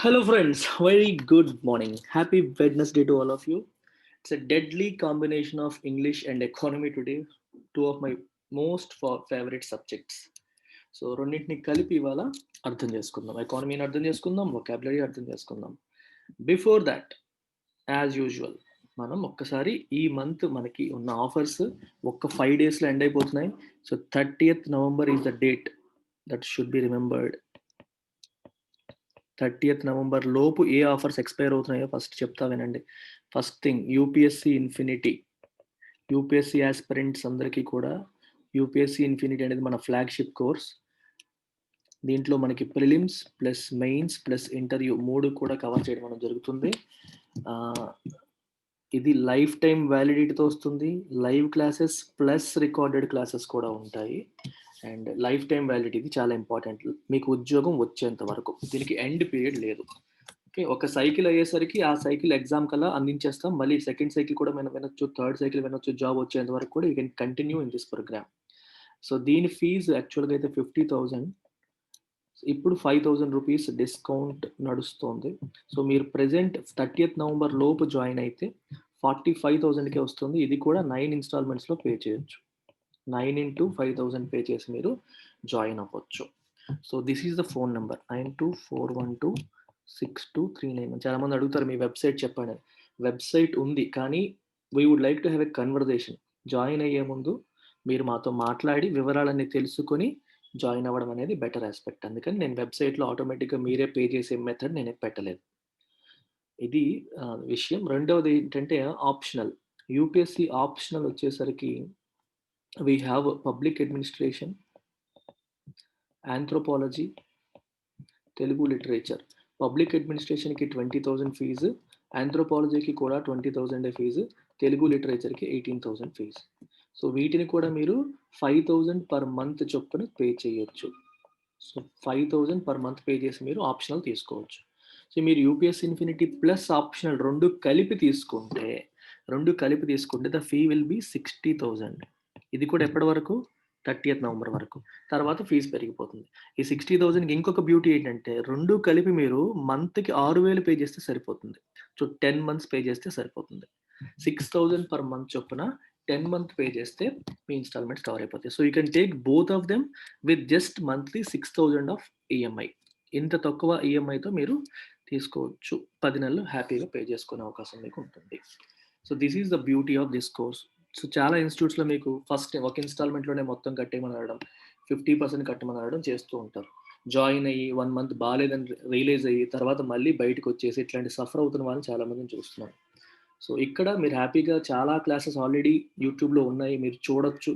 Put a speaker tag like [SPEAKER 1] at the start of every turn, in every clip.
[SPEAKER 1] Hello, friends. Very good morning. Happy Wednesday to all of you. It's a deadly combination of English and economy today, two of my most favorite subjects. So రెండింటిని కలిపి ఇవాళ అర్థం చేసుకుందాం, ఎకానమీని అర్థం చేసుకుందాం, vocabulary అర్థం చేసుకుందాం. Before that, as usual, మనం ఒక్కసారి ఈ మంత్ మనకి ఉన్న ఆఫర్స్ ఒక్క 5 daysలో ఎండ్ అయిపోతున్నాయి. So 30th November is the date that should be remembered. 30th November లోపు ఏ ఆఫర్స్ ఎక్స్పైర్ అవుతున్నాయో ఫస్ట్ చెప్తా వినండి. First thing, UPSC infinity. UPSC aspirants అందరికీ కూడా యూపీఎస్సి ఇన్ఫినిటీ అనేది మన ఫ్లాగ్షిప్ కోర్స్. దీంట్లో మనకి prelims plus mains plus interview 3 కూడా కవర్ చేయడం మనం జరుగుతుంది. ఇది లైఫ్ టైం వ్యాలిడిటీతో వస్తుంది. Live classes plus recorded classes కూడా ఉంటాయి. అండ్ లైఫ్ టైం వ్యాలిడిటీ ఇది చాలా ఇంపార్టెంట్, మీకు ఉద్యోగం వచ్చేంత వరకు. దీనికి ఎండ్ పీరియడ్ లేదు. ఓకే, ఒక సైకిల్ అయ్యేసరికి ఆ సైకిల్ ఎగ్జామ్ కల్లా అందించేస్తాం. మళ్ళీ సెకండ్ సైకిల్ కూడా మనం వినొచ్చు, థర్డ్ సైకిల్ వినొచ్చు, జాబ్ వచ్చేంత వరకు కూడా you can continue in this program. So దీని ఫీజు యాక్చువల్గా అయితే 50,000. ఇప్పుడు 5,000 రూపీస్ డిస్కౌంట్ నడుస్తుంది. సో మీరు ప్రెజెంట్ 30th November లోపు జాయిన్ అయితే 45,000కే వస్తుంది. ఇది కూడా 9 installmentsలో పే చేయొచ్చు. 9 into 5,000 పే చేసి మీరు జాయిన్ అవ్వచ్చు. So this is the phone number 9241262391. చాలామంది అడుగుతారు మీ వెబ్సైట్ చెప్పండి. వెబ్సైట్ ఉంది, కానీ we would like to have a conversation. Join అయ్యే ముందు మీరు మాతో మాట్లాడి వివరాలన్నీ తెలుసుకొని జాయిన్ అవ్వడం అనేది బెటర్ ఆస్పెక్ట్. అందుకని నేను వెబ్సైట్లో ఆటోమేటిక్గా మీరే పే చేసే మెథడ్ నేను పెట్టలేదు. ఇది విషయం. రెండవది ఏంటంటే ఆప్షనల్. యూపీఎస్సి ఆప్షనల్ వచ్చేసరికి we have public administration, anthropology, Telugu literature. Public అడ్మినిస్ట్రేషన్కి 20,000 ఫీజు, ఆంథ్రోపాలజీకి కూడా 20,000 ఫీజు, తెలుగు లిటరేచర్కి 18,000 ఫీజు. సో వీటిని కూడా మీరు 5,000 per month చొప్పున పే చేయొచ్చు. సో 5,000 per month పే చేసి మీరు ఆప్షనల్ తీసుకోవచ్చు. సో మీరు యూపీఎస్సి ఇన్ఫినిటీ ప్లస్ ఆప్షనల్ రెండు కలిపి తీసుకుంటే ద ఫీ విల్ బి 60,000. ఇది కూడా ఎప్పటి వరకు? 30th November వరకు. తర్వాత ఫీజు పెరిగిపోతుంది. ఈ 60,000కి ఇంకొక బ్యూటీ ఏంటంటే రెండు కలిపి మీరు మంత్కి 6,000 పే చేస్తే సరిపోతుంది. సో 10 months పే చేస్తే సరిపోతుంది. 6,000 per month చొప్పున 10 month పే చేస్తే మీ ఇన్స్టాల్మెంట్స్ కవర్ అయిపోతాయి. So you can take both of them with just monthly 6,000 of EMI. ఇంత తక్కువ ఈఎంఐతో మీరు తీసుకోవచ్చు. 10 నెలలు హ్యాపీగా పే చేసుకునే అవకాశం మీకు ఉంటుంది. So this is the beauty of this course. So చాలా ఇన్స్టిట్యూట్స్లో మీకు ఫస్ట్ ఒక ఇన్స్టాల్మెంట్లోనే మొత్తం కట్టేయమని అడగడం, 50% కట్టమని అడగడం చేస్తూ ఉంటారు. జాయిన్ అయ్యి 1 month బాగాలేదని రియలైజ్ అయ్యి తర్వాత మళ్ళీ బయటకు వచ్చేసి ఇట్లాంటి సఫర్ అవుతున్న వాళ్ళని చాలామందిని చూస్తున్నాను. సో ఇక్కడ మీరు హ్యాపీగా చాలా క్లాసెస్ ఆల్రెడీ యూట్యూబ్లో ఉన్నాయి, మీరు చూడొచ్చు,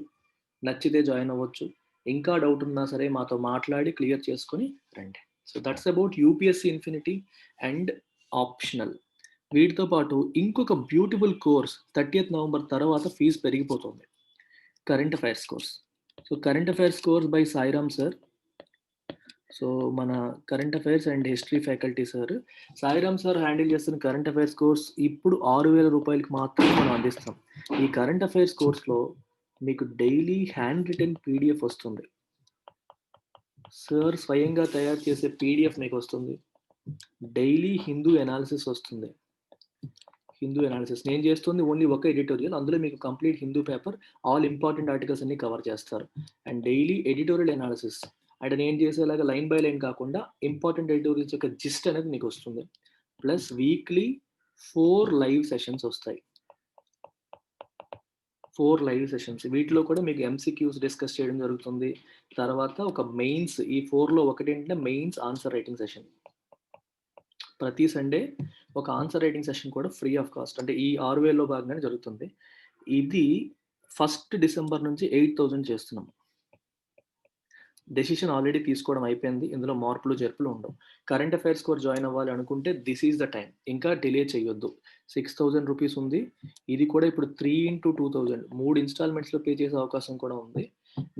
[SPEAKER 1] నచ్చితే జాయిన్ అవ్వచ్చు. ఇంకా డౌట్ ఉన్నా సరే మాతో మాట్లాడి క్లియర్ చేసుకొని రండి. So that's about UPSC infinity and optional. వీటితో పాటు ఇంకొక బ్యూటిఫుల్ కోర్స్ 30th November తర్వాత ఫీజు పెరిగిపోతుంది, current affairs course. So current affairs course by Sairam sir. So మన current affairs and history faculty sir Sairam sir handle చేస్తున్న current affairs course ఇప్పుడు 6,000 రూపాయలకి మాత్రమే మనం అందిస్తాం. ఈ కరెంట్ అఫైర్స్ కోర్స్లో మీకు డైలీ హ్యాండ్ రిటెన్ పీడిఎఫ్ వస్తుంది. సార్ స్వయంగా తయారు చేసే పీడిఎఫ్ మీకు వస్తుంది. డైలీ హిందూ ఎనాలిసిస్ వస్తుంది. హిందూ ఎనాలిసిస్ నేను చేస్తుంది ఓన్లీ ఒక ఎడిటోరియల్. అందులో మీకు complete Hindu paper, all important articles అన్ని కవర్ చేస్తారు. అండ్ డైలీ ఎడిటోరియల్ ఎనాలిసిస్ అంటే నేను చేసేలాగా లైన్ బై లైన్ కాకుండా ఇంపార్టెంట్ ఎడిటోరియల్స్ యొక్క జిస్ట్ అనేది మీకు వస్తుంది. ప్లస్ వీక్లీ 4 లైవ్ సెషన్స్ వస్తాయి. 4 లైవ్ సెషన్స్. వీటిలో కూడా మీకు ఎంసీక్యూస్ డిస్కస్ చేయడం జరుగుతుంది. తర్వాత ఒక మెయిన్స్, ఈ 4లో ఒకటి ఏంటంటే మెయిన్స్ ఆన్సర్ రైటింగ్ సెషన్. ప్రతి సండే ఒక ఆన్సర్ రైటింగ్ సెషన్ కూడా ఫ్రీ ఆఫ్ కాస్ట్, అంటే ఈ 6,000లో భాగంగానే జరుగుతుంది. ఇది 1st December నుంచి 8,000 చేస్తున్నాం. డెసిషన్ ఆల్రెడీ తీసుకోవడం అయిపోయింది. ఇందులో మార్పులు చేర్పులు ఉండవు. కరెంట్ అఫైర్స్ కోర్స్ జాయిన్ అవ్వాలి అనుకుంటే దిస్ ఈజ్ ద టైం. ఇంకా డిలే చేయొద్దు. 6,000 రూపీస్ ఉంది. ఇది కూడా ఇప్పుడు 3 into 2,000 3 ఇన్స్టాల్మెంట్స్లో పే చేసే అవకాశం కూడా ఉంది.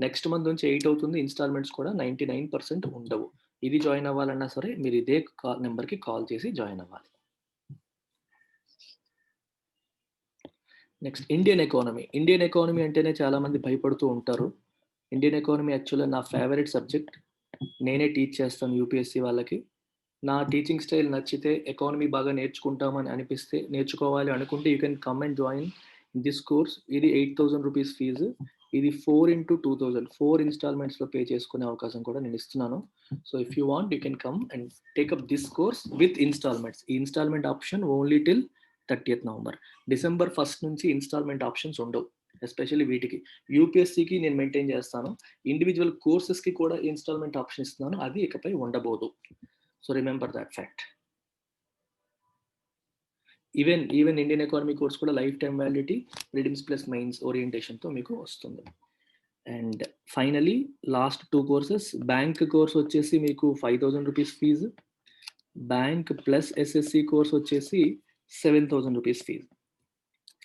[SPEAKER 1] నెక్స్ట్ మంత్ నుంచి 8 అవుతుంది. ఇన్స్టాల్మెంట్స్ కూడా 99% ఉండవు. ఇది జాయిన్ అవ్వాలన్నా సరే మీరు ఇదే నెంబర్కి కాల్ చేసి జాయిన్ అవ్వాలి. Next Indian economy. Indian economy అంటేనే చాలామంది భయపడుతూ ఉంటారు. ఇండియన్ ఎకానమీ యాక్చువల్గా నా ఫేవరెట్ సబ్జెక్ట్. నేనే టీచ్ చేస్తాను యూపీఎస్సీ వాళ్ళకి. నా టీచింగ్ స్టైల్ నచ్చితే, ఎకానమీ బాగా నేర్చుకుంటామని అనిపిస్తే, నేర్చుకోవాలి అనుకుంటే you can come and join this course. ఇది 8,000 రూపీస్ ఫీజు. ఇది 4x2000 4 ఇన్స్టాల్మెంట్స్లో పే చేసుకునే అవకాశం కూడా నేను ఇస్తున్నాను. So if you want you can come and take up this course with instalments. ఈ instalment option only till 30th November. December 1st నుంచి instalment options ఉండవు. ఎస్పెషల్లీ వీటికి యూపీఎస్సీకి నేను మెయింటైన్ చేస్తాను. ఇండివిజువల్ కోర్సెస్కి కూడా ఇన్స్టాల్మెంట్ ఆప్షన్ ఇస్తున్నాను. అది ఇకపై ఉండబోదు. So remember that fact. Even Indian economy course కూడా lifetime validity, prelims plus mains ఓరియంటేషన్తో మీకు వస్తుంది. And finally last 2 courses. Bank course వచ్చేసి మీకు 5,000 rupees fees. Bank plus SSC course వచ్చేసి 7,000 రూపీస్ ఫీజు.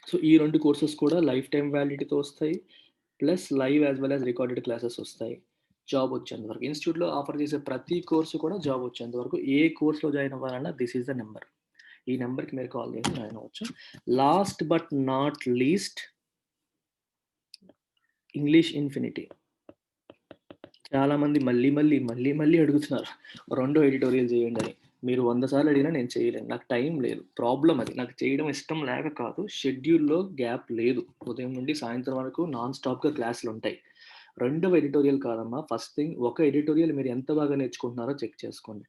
[SPEAKER 1] సో ఈ 2 కోర్సెస్ కూడా లైఫ్ టైం వ్యాలిడిటీతో వస్తాయి, plus live as well as recorded classes వస్తాయి. జాబ్ వచ్చేంత వరకు ఇన్స్టిట్యూట్లో ఆఫర్ చేసే ప్రతి కోర్సు కూడా జాబ్ వచ్చేంత వరకు ఏ కోర్స్లో జాయిన్ అవ్వాలన్నా దిస్ ఈజ్ ద నెంబర్. ఈ నెంబర్కి మీరు కాల్ చేసి జాయిన్ అవ్వచ్చు. Last but not least, English infinity. చాలా మంది మళ్ళీ అడుగుతున్నారు 2 ఎడిటోరియల్ చేయండి అని. మీరు 100 సార్లు అడిగినా నేను చేయలేను, నాకు టైం లేదు. ప్రాబ్లం అది, నాకు చేయడం ఇష్టం లేక కాదు, షెడ్యూల్లో గ్యాప్ లేదు. ఉదయం నుండి సాయంత్రం వరకు నాన్ స్టాప్గా క్లాసులు ఉంటాయి. 2వ ఎడిటోరియల్ కాదమ్మా. ఫస్ట్ థింగ్, ఒక ఎడిటోరియల్ మీరు ఎంత బాగా నేర్చుకుంటున్నారో చెక్ చేసుకోండి.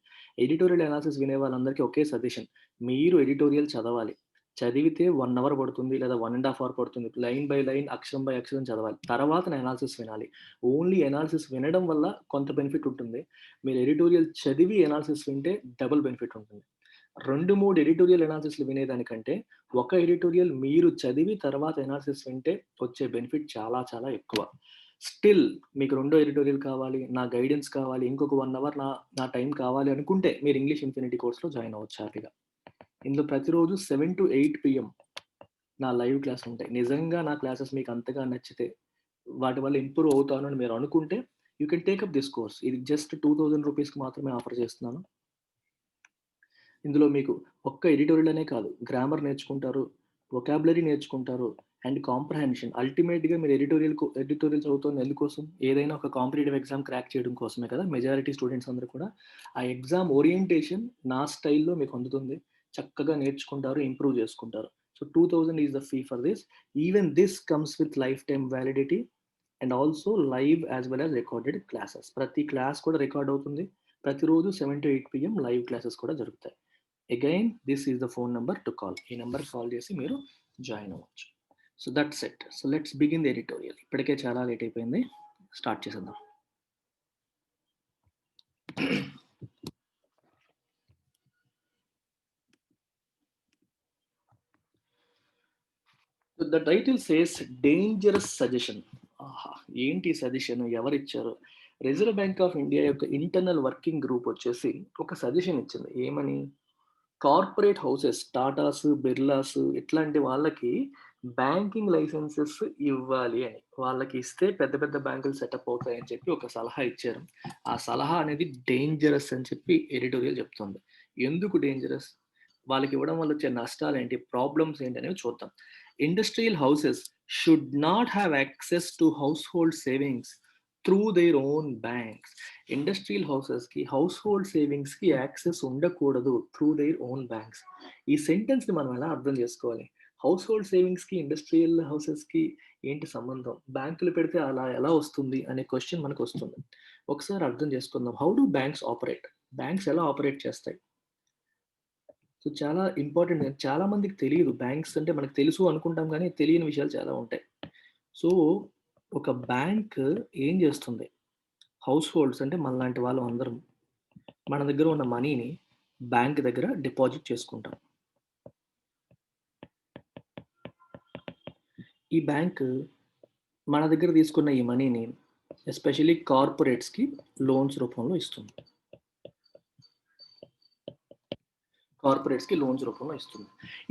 [SPEAKER 1] ఎడిటోరియల్ అనాలిసిస్ వినే వాళ్ళందరికీ ఒకే సజెషన్, మీరు ఎడిటోరియల్ చదవాలి. చదివితే 1 అవర్ పడుతుంది లేదా 1.5 అవర్ పడుతుంది. లైన్ బై లైన్, అక్షరం బై అక్షరం చదవాలి. తర్వాత అనాలిసిస్ వినాలి. ఓన్లీ అనాలిసిస్ వినడం వల్ల కొంత బెనిఫిట్ ఉంటుంది. మీరు ఎడిటోరియల్ చదివి అనాలిసిస్ వింటే డబుల్ బెనిఫిట్ ఉంటుంది. 2-3 ఎడిటోరియల్ అనాలిసిస్లు వినేదానికంటే ఒక ఎడిటోరియల్ మీరు చదివి తర్వాత అనాలిసిస్ వింటే వచ్చే బెనిఫిట్ చాలా చాలా ఎక్కువ. స్టిల్ మీకు 2వ ఎడిటోరియల్ కావాలి, నా గైడెన్స్ కావాలి, ఇంకొక 1 అవర్ నా టైం కావాలి అనుకుంటే మీరు ఇంగ్లీష్ ఇన్ఫినిటీ కోర్స్లో జాయిన్ అవ్వచ్చు హ్యాపీగా. ఇందులో ప్రతిరోజు 7 to 8 PM నా లైవ్ క్లాస్ ఉంటాయి. నిజంగా నా క్లాసెస్ మీకు అంతగా నచ్చితే, వాటి వల్ల ఇంప్రూవ్ అవుతాను అని మీరు అనుకుంటే you can take up this course. ఇది జస్ట్ 2,000 రూపీస్కి మాత్రమే ఆఫర్ చేస్తున్నాను. ఇందులో మీకు ఒక్క ఎడిటోరియల్ అనే కాదు, గ్రామర్ నేర్చుకుంటారు, వొకాబులరీ నేర్చుకుంటారు, అండ్ కాంప్రహెన్షన్. అల్టిమేట్గా మీరు ఎడిటోరియల్ చదువుతుంది ఎందుకోసం? ఏదైనా ఒక కాంపిటేటివ్ ఎగ్జామ్ క్రాక్ చేయడం కోసమే కదా. మెజారిటీ స్టూడెంట్స్ అందరూ కూడా ఆ ఎగ్జామ్ ఓరియంటేషన్ నా స్టైల్లో మీకు అందుతుంది. చక్కగా నేర్చుకుంటారు, ఇంప్రూవ్ చేసుకుంటారు. So 2,000 is the fee for this. Even this comes with life time validity and also live as well as recorded classes. ప్రతి క్లాస్ కూడా రికార్డ్ అవుతుంది. ప్రతిరోజు 7 to 8 PM లైవ్ క్లాసెస్ కూడా జరుగుతాయి. Again this is the phone number to call. ఈ number call చేసి మీరు join అవ్వచ్చు. So that's it. So let's begin the editorial. ఇప్పటికే చాలా లేట్ అయిపోయింది, స్టార్ట్ చేసేద్దాం. The title says dangerous suggestion. ఆహా, ఏంటి సజెషన్, ఎవరిచ్చారు? రిజర్వ్ బ్యాంక్ ఆఫ్ ఇండియా యొక్క ఇంటర్నల్ వర్కింగ్ గ్రూప్ వచ్చేసి ఒక సజెషన్ ఇచ్చింది. ఏమని? కార్పొరేట్ హౌసెస్, టాటాస్, బిర్లాస్ ఇట్లాంటి వాళ్ళకి బ్యాంకింగ్ లైసెన్సెస్ ఇవ్వాలి అని. వాళ్ళకి ఇస్తే పెద్ద పెద్ద బ్యాంకులు సెటప్ అవుతాయని చెప్పి ఒక సలహా ఇచ్చారు. ఆ సలహా అనేది డేంజరస్ అని చెప్పి ఎడిటోరియల్ చెప్తుంది. ఎందుకు డేంజరస్? వాళ్ళకి ఇవ్వడం వల్ల వచ్చే నష్టాలు ఏంటి, ప్రాబ్లమ్స్ ఏంటి అనేవి చూద్దాం. Industrial houses should not have access to household savings through their own banks. Industrial హౌసెస్కి, హౌస్ హోల్డ్ సేవింగ్స్కి యాక్సెస్ ఉండకూడదు త్రూ దేర్ ఓన్ బ్యాంక్స్. ఈ సెంటెన్స్ని మనం ఎలా అర్థం చేసుకోవాలి? హౌస్ హోల్డ్ సేవింగ్స్కి ఇండస్ట్రియల్ హౌసెస్కి ఏంటి సంబంధం? బ్యాంకులు పెడితే అలా ఎలా వస్తుంది అనే క్వశ్చన్ మనకు వస్తుంది. ఒకసారి అర్థం చేసుకుందాం. How do banks operate? Banks ఎలా ఆపరేట్ చేస్తాయి? సో చాలా ఇంపార్టెంట్. చాలా మందికి తెలియదు. బ్యాంక్స్ అంటే మనకు తెలుసు అనుకుంటాం, కానీ తెలియని విషయాలు చాలా ఉంటాయి. సో ఒక బ్యాంక్ ఏం చేస్తుంది? హౌస్ హోల్డ్స్ అంటే మనలాంటి వాళ్ళు అందరం మన దగ్గర ఉన్న మనీని బ్యాంక్ దగ్గర డిపాజిట్ చేసుకుంటాం. ఈ బ్యాంక్ మన దగ్గర తీసుకున్న ఈ మనీని ఎస్పెషల్లీ కార్పొరేట్స్కి లోన్స్ రూపంలో ఇస్తుంది.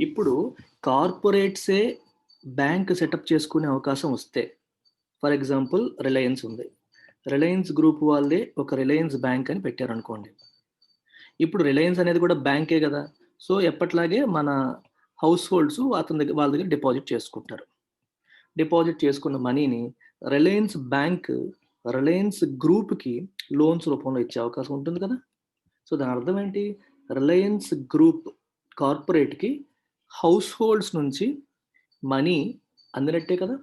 [SPEAKER 1] ఇప్పుడు కార్పొరేట్సే బ్యాంక్ సెటప్ చేసుకునే అవకాశం వస్తే, ఫర్ ఎగ్జాంపుల్ రిలయన్స్ ఉంది, రిలయన్స్ గ్రూప్ వాళ్ళే ఒక రిలయన్స్ బ్యాంక్ అని పెట్టారనుకోండి. ఇప్పుడు రిలయన్స్ అనేది కూడా బ్యాంకే కదా. సో ఎప్పట్లాగే మన హౌస్ హోల్డ్స్ వాళ్ళ దగ్గర డిపాజిట్ చేసుకుంటారు. డిపాజిట్ చేసుకున్న మనీని రిలయన్స్ బ్యాంక్ రిలయన్స్ గ్రూప్కి లోన్స్ రూపంలో ఇచ్చే అవకాశం ఉంటుంది కదా. సో దాని అర్థం ఏంటి? రిలయన్స్ గ్రూప్ కార్పొరేట్కి హౌస్ హోల్డ్స్ నుంచి మనీ అందినట్టే కదా.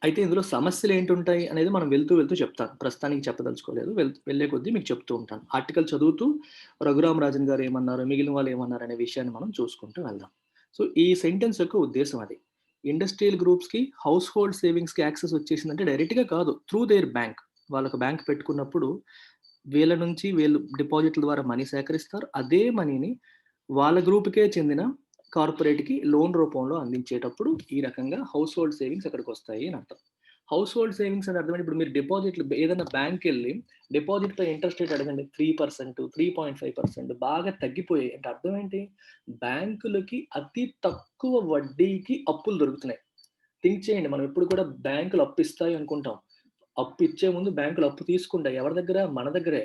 [SPEAKER 1] అయితే ఇందులో సమస్యలు ఏంటుంటాయి అనేది మనం వెళ్తూ వెళ్తూ చెప్తాను. ప్రస్తుతానికి చెప్పదలుచుకోలేదు. వెళ్ళే కొద్దీ మీకు చెప్తూ ఉంటాను. ఆర్టికల్ చదువుతూ రఘురామరాజన్ గారు ఏమన్నారు, మిగిలిన వాళ్ళు ఏమన్నారు అనే విషయాన్ని మనం చూసుకుంటూ వెళ్దాం. సో ఈ సెంటెన్స్ యొక్క ఉద్దేశం అది. ఇండస్ట్రియల్ గ్రూప్స్‌కి హౌస్ హోల్డ్ సేవింగ్స్‌కి యాక్సెస్ వచ్చేసిందంటే డైరెక్ట్‌గా కాదు. Through there bank. వాళ్ళొక బ్యాంక్ పెట్టుకున్నప్పుడు వీళ్ళ నుంచి వీళ్ళు డిపాజిట్ల ద్వారా మనీ సేకరిస్తారు. అదే మనీని వాళ్ళ గ్రూప్‌కే చెందిన కార్పొరేట్‌కి లోన్ రూపంలో అందించేటప్పుడు ఈ రకంగా హౌస్ హోల్డ్ సేవింగ్స్ అక్కడికొస్తాయి అని అర్థం. హౌస్ హోల్డ్ సేవింగ్స్ అని అర్థం ఇప్పుడు మీరు డిపాజిట్లు ఏదైనా బ్యాంక్‌కెళ్ళి డిపాజిట్‌పై ఇంట్రెస్ట్ రేట్ అడగండి. 3%, 3.5% బాగా తగ్గిపోయాయి. అంటే అర్థం ఏంటి? బ్యాంకులకి అతి తక్కువ వడ్డీకి అప్పులు దొరుకుతున్నాయి. థింక్ చేయండి. మనం ఎప్పుడు కూడా బ్యాంకులు అప్పు ఇస్తాయి అనుకుంటాం. అప్పు ఇచ్చే ముందు బ్యాంకులు అప్పు తీసుకుంటాయి. ఎవరి దగ్గర? మన దగ్గరే.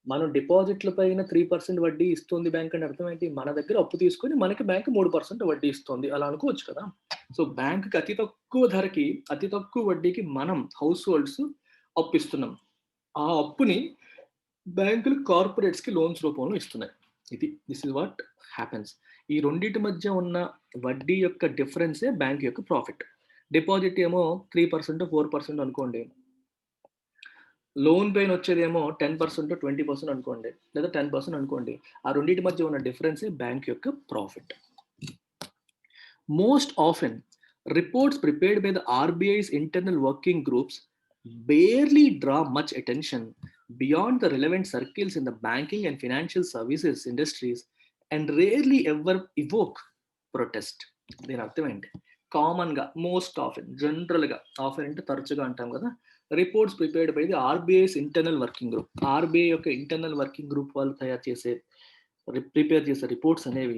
[SPEAKER 1] మనం డిపాజిట్ల పైన 3% వడ్డీ ఇస్తుంది బ్యాంక్ అంటే అర్థం ఏంటి? మన దగ్గర అప్పు తీసుకొని మనకి బ్యాంక్ 3% వడ్డీ ఇస్తుంది. అలా అనుకోవచ్చు కదా. సో బ్యాంక్‌కి అతి తక్కువ ధరకి, అతి తక్కువ వడ్డీకి మనం హౌస్ హోల్డ్స్ అప్పిస్తున్నాం. ఆ అప్పుని బ్యాంకులు కార్పొరేట్స్‌కి లోన్స్ రూపంలో ఇస్తున్నాయి. This is what happens. ఈ రెండిటి మధ్య ఉన్న వడ్డీ యొక్క డిఫరెన్సే బ్యాంక్ యొక్క ప్రాఫిట్. డిపాజిట్ ఏమో 3%, 4% అనుకోండి. లోన్ పైన వచ్చేదేమో 10%, 20% అనుకోండి. లేదా 10% అనుకోండి. ఆ రెండిటి మధ్య ఉన్న డిఫరెన్సే బ్యాంక్ యొక్క profit. Most often, reports prepared by the RBI's internal working groups barely draw much attention beyond the relevant circles in the banking and financial services industries and rarely ever evoke protest. దీని అర్థం ఏంటి? కామన్‌గా, most often, జనరల్‌గా, often అంటే తరచుగా అంటాం కదా. Reports prepared by the RBI's internal working group. RBI యొక్క ఇంటర్నల్ వర్కింగ్ గ్రూప్ వాళ్ళు ప్రిపేర్ చేసే రిపోర్ట్స్ అనేవి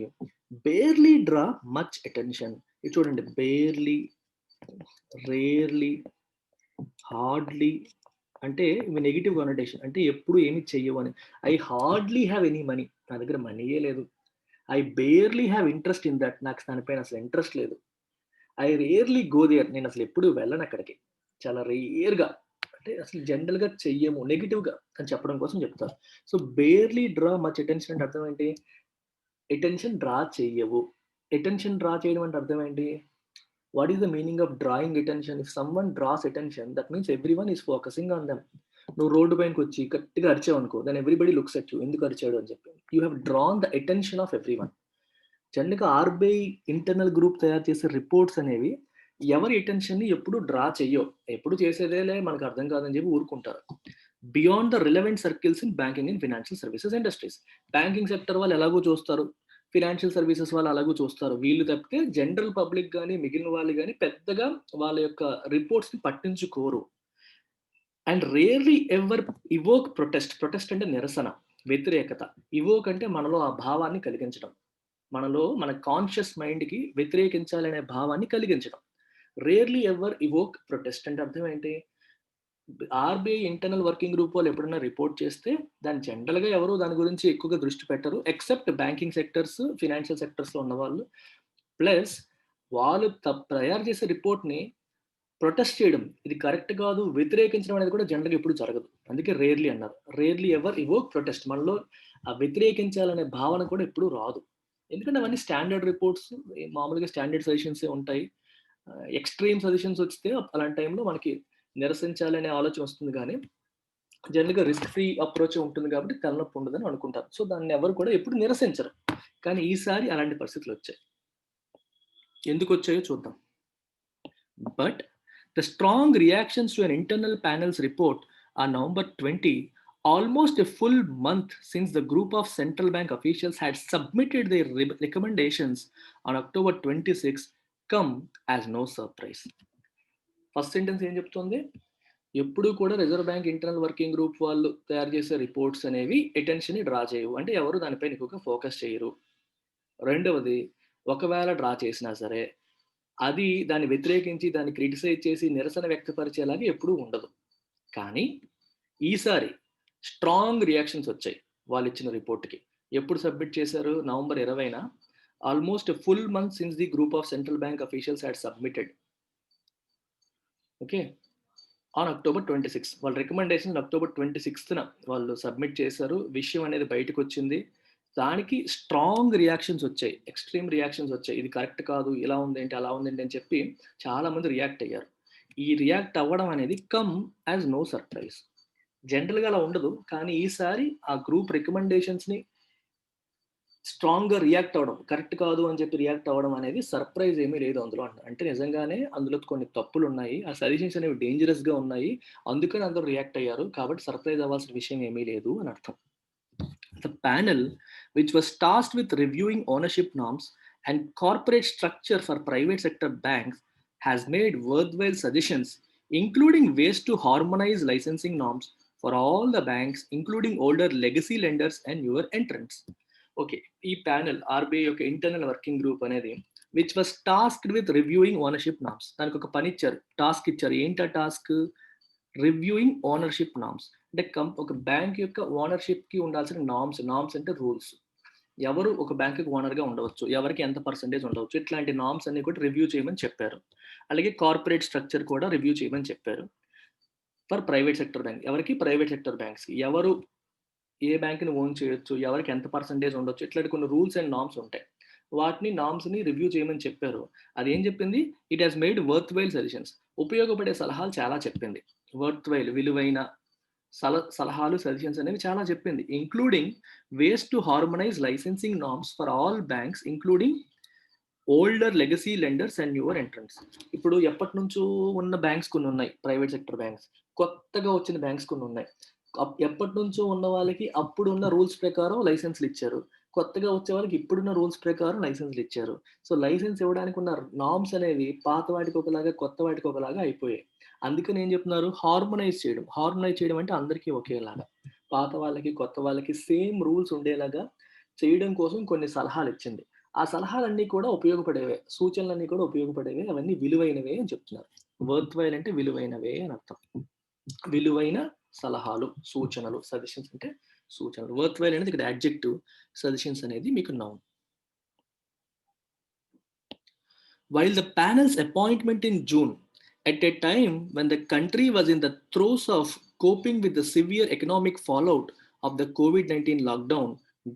[SPEAKER 1] బేర్లీ డ్రా మచ్ అటెన్షన్. ఇది చూడండి, బేర్లీ, రేర్లీ, హార్డ్లీ అంటే ఇవి నెగిటివ్ కనోటేషన్. అంటే ఎప్పుడు ఏమి చెయ్యవు అని. I hardly have any money. నా దగ్గర మనీయే లేదు. I barely have interest in that. నాకు దానిపైన అసలు ఇంట్రెస్ట్ లేదు. I rarely go there. నేను అసలు ఎప్పుడు వెళ్ళను అక్కడికి. చాలా రేర్‌గా, అంటే అసలు జనరల్‌గా చెయ్యము. నెగెటివ్‌గా అని చెప్పడం కోసం చెప్తారు. So barely draw much attention అంటే అర్థం ఏంటి? అటెన్షన్ డ్రా చెయ్యవు. అటెన్షన్ డ్రా చేయడం అంటే అర్థం ఏంటి? What is the meaning of drawing attention? If someone draws attention that means everyone is focusing on them. నువ్వు రోడ్డు పైనకొచ్చి గట్టిగా అరిచావనుకో, then everybody looks at you. ఎందుకు అరిచాడు అని చెప్పి. You have drawn the attention of everyone. జనరల్‌గా ఆర్‌బీఐ ఇంటర్నల్ గ్రూప్ తయారు చేసే రిపోర్ట్స్ అనేవి ఎవరి అటెన్షన్‌ని ఎప్పుడు డ్రా చెయ్యవు. ఎప్పుడు చేసేదేలే మనకు అర్థం కాదని చెప్పి ఊరుకుంటారు. Beyond the relevant circles in banking and financial services industries. Banking sector వాళ్ళు ఎలాగో చూస్తారు. ఫైనాన్షియల్ సర్వీసెస్ వాళ్ళు అలాగూ చూస్తారు. వీళ్ళు తప్పితే జనరల్ పబ్లిక్ గాని, మిగిలిన వాళ్ళు గాని పెద్దగా వాళ్ళ యొక్క రిపోర్ట్స్‌ని పట్టించుకోరు. And rarely ever evoke protest. Protest అంటే నిరసన, వ్యతిరేకత. ఇవోక్ అంటే మనలో ఆ భావాన్ని కలిగించడం. మనలో మన కాన్షియస్ మైండ్‌కి వ్యతిరేకించాలనే భావాన్ని కలిగించడం. రేర్‌లీ ఎవర్ ఇవోక్ ప్రొటెస్ట్ అంటే అర్థం ఏంటి? ఆర్‌బీఐ ఇంటర్నల్ వర్కింగ్ గ్రూప్ వాళ్ళు ఎప్పుడైనా రిపోర్ట్ చేస్తే దాన్ని జనరల్‌గా ఎవరు దాని గురించి ఎక్కువగా దృష్టి పెట్టరు. ఎక్సెప్ట్ బ్యాంకింగ్ సెక్టర్స్, ఫైనాన్షియల్ సెక్టర్స్‌లో ఉన్నవాళ్ళు. ప్లస్ వాళ్ళు తయారు చేసే రిపోర్ట్‌ని ప్రొటెస్ట్ చేయడం, ఇది కరెక్ట్ కాదు, వ్యతిరేకించడం అనేది కూడా జనరల్‌గా ఎప్పుడు జరగదు. అందుకే రేర్‌లీ అన్నారు. Rarely ever evoke protest. మనలో ఆ వ్యతిరేకించాలనే భావన కూడా ఎప్పుడు రాదు. ఎందుకంటే అవన్నీ స్టాండర్డ్ రిపోర్ట్స్, మామూలుగా స్టాండర్డ్ సజెషన్సే ఉంటాయి. ఎక్స్‌ట్రీమ్ సజెషన్స్ వస్తే అలాంటి టైంలో మనకి నిరసించాలనే ఆలోచన వస్తుంది గానీ, జనరల్‌గా రిస్క్ ఫ్రీ అప్రోచే ఉంటుంది కాబట్టి తలనొప్పి ఉండదని అనుకుంటారు. సో దాన్ని ఎవరు కూడా ఎప్పుడు నిరసించరు. కానీ ఈసారి అలాంటి పరిస్థితులొచ్చాయి. ఎందుకొచ్చాయో చూద్దాం. But the strong reactions to an internal panel's report on November 20, almost a full month since the group of central bank officials had submitted their recommendations on October 26, come as no surprise. First sentence ఏం చెప్తుంది? ఎప్పుడు కూడా reserve bank internal working group వాళ్ళు తయారు చేసే reports అనేవి అటెన్షన్‌ని draw చేయవు. అంటే ఎవరు దానిపైన ఎక్కువగా ఫోకస్ చేయరు. రెండవది, ఒకవేళ డ్రా చేసినా సరే అది దాన్ని వ్యతిరేకించి, దాన్ని క్రిటిసైజ్ చేసి నిరసన వ్యక్తపరిచేలాగా ఎప్పుడూ ఉండదు. కానీ ఈసారి స్ట్రాంగ్ రియాక్షన్స్ వచ్చాయి వాళ్ళిచ్చిన రిపోర్ట్‌కి. ఎప్పుడు సబ్మిట్ చేశారు? నవంబర్ 20న. Almost full month since the group of central bank officials had submitted. Okay. On October 26 వాళ్ళ రికమెండేషన్ అక్టోబర్ 26న వాళ్ళు సబ్మిట్ చేశారు. విషయం అనేది బయటకొచ్చింది. దానికి స్ట్రాంగ్ రియాక్షన్స్ వచ్చాయి, ఎక్స్ట్రీమ్ రియాక్షన్స్ వచ్చాయి. ఇది కరెక్ట్ కాదు, ఇలా ఉందేంటి, అలా ఉందేంటి అని చెప్పి చాలా మంది రియాక్ట్ అయ్యారు. ఈ రియాక్ట్ అవ్వడం అనేది కమ్ యాజ్ నో సర్ప్రైజ్. జనరల్‌గా అలా ఉండదు. కానీ ఈసారి ఆ గ్రూప్ రికమెండేషన్స్‌ని స్ట్రాంగ్‌గా రియాక్ట్ అవ్వడం, కరెక్ట్ కాదు అని చెప్పి రియాక్ట్ అవ్వడం అనేది సర్ప్రైజ్ ఏమీ లేదు అందులో అంట. అంటే నిజంగానే అందులో కొన్ని తప్పులున్నాయి. ఆ సజెషన్స్ అనేవి డేంజరస్‌గా ఉన్నాయి. అందుకని అందరూ రియాక్ట్ అయ్యారు. కాబట్టి సర్ప్రైజ్ అవ్వాల్సిన విషయం ఏమీ లేదు అని అర్థం. The panel, which was tasked with reviewing ownership norms and corporate structure for private sector banks, has made worthwhile suggestions, including ways to harmonize licensing norms for all the banks, including older legacy lenders and newer entrants. Okay, ఈ panel RBI యొక్క internal working group అనేది which was tasked with reviewing ownership norms. దానికి ఒక పని ఇచ్చారు, task ఇచ్చారు. ఏంటి ఆ టాస్క్? Reviewing ownership norms. అంటే ఒక బ్యాంక్ యొక్క ఓనర్షిప్ కి ఉండాల్సిన నామ్స్ అంటే రూల్స్. ఎవరు ఒక బ్యాంక్ ఓనర్గా ఉండవచ్చు, ఎవరికి ఎంత పర్సెంటేజ్ ఉండవచ్చు, ఇట్లాంటి నామ్స్ అన్ని కూడా రివ్యూ చేయమని చెప్పారు. అలాగే కార్పొరేట్ స్ట్రక్చర్ కూడా రివ్యూ చేయమని చెప్పారు. ఫర్ ప్రైవేట్ సెక్టర్ బ్యాంక్, ఎవరికి? Private sector banks. ఎవరు ఏ బ్యాంక్ని ఓన్ చేయొచ్చు, ఎవరికి ఎంత పర్సెంటేజ్ ఉండొచ్చు, ఇట్లాంటి కొన్ని రూల్స్ అండ్ నామ్స్ ఉంటాయి. వాటిని నామ్స్ని రివ్యూ చేయమని చెప్పారు. అదేం చెప్పింది? It has made worth while suggestions. ఉపయోగపడే సలహాలు చాలా చెప్పింది. వర్త్ వైల్, విలువైన సలహాలు, సజెషన్స్ అనేవి చాలా చెప్పింది. Including ways to harmonise licensing norms for all banks, including older legacy lenders and newer entrants. ఇప్పుడు ఎప్పటి నుంచో ఉన్న బ్యాంక్స్ కొన్ని ఉన్నాయి, ప్రైవేట్ సెక్టర్ బ్యాంక్స్. కొత్తగా వచ్చిన బ్యాంక్స్ కొన్ని ఉన్నాయి. ఎప్పటి నుంచో ఉన్న వాళ్ళకి అప్పుడు ఉన్న రూల్స్ ప్రకారం లైసెన్స్లు ఇచ్చారు. కొత్తగా వచ్చే వాళ్ళకి ఇప్పుడున్న రూల్స్ ప్రకారం లైసెన్స్లు ఇచ్చారు. సో లైసెన్స్ ఇవ్వడానికి ఉన్న నామ్స్ అనేవి పాత వాటికి ఒకలాగా, కొత్త వాటికి ఒకలాగా అయిపోయాయి. అందుకని ఏం చెప్తున్నారు? హార్మనైజ్ చేయడం. హార్మనైజ్ చేయడం అంటే అందరికీ ఒకేలాగా, పాత వాళ్ళకి కొత్త వాళ్ళకి సేమ్ రూల్స్ ఉండేలాగా చేయడం కోసం కొన్ని సలహాలు ఇచ్చింది. ఆ సలహాలన్నీ కూడా ఉపయోగపడేవే, సూచనలన్నీ కూడా ఉపయోగపడేవే, అవన్నీ విలువైనవే అని చెప్తున్నారు. వర్త్ వైల్ అంటే విలువైనవే అని అర్థం. విలువైన సలహాలు, సూచనలు, సజెషన్స్ అంటే సూచనలు. వర్త్ వైల్ అనేది ఇక్కడ అడ్జెక్టివ్, సజెషన్స్ అనేది మీకు noun. While the panel's appointment in June, at a time when the country was in the throes of coping with the severe economic fallout of the COVID-19 lockdown,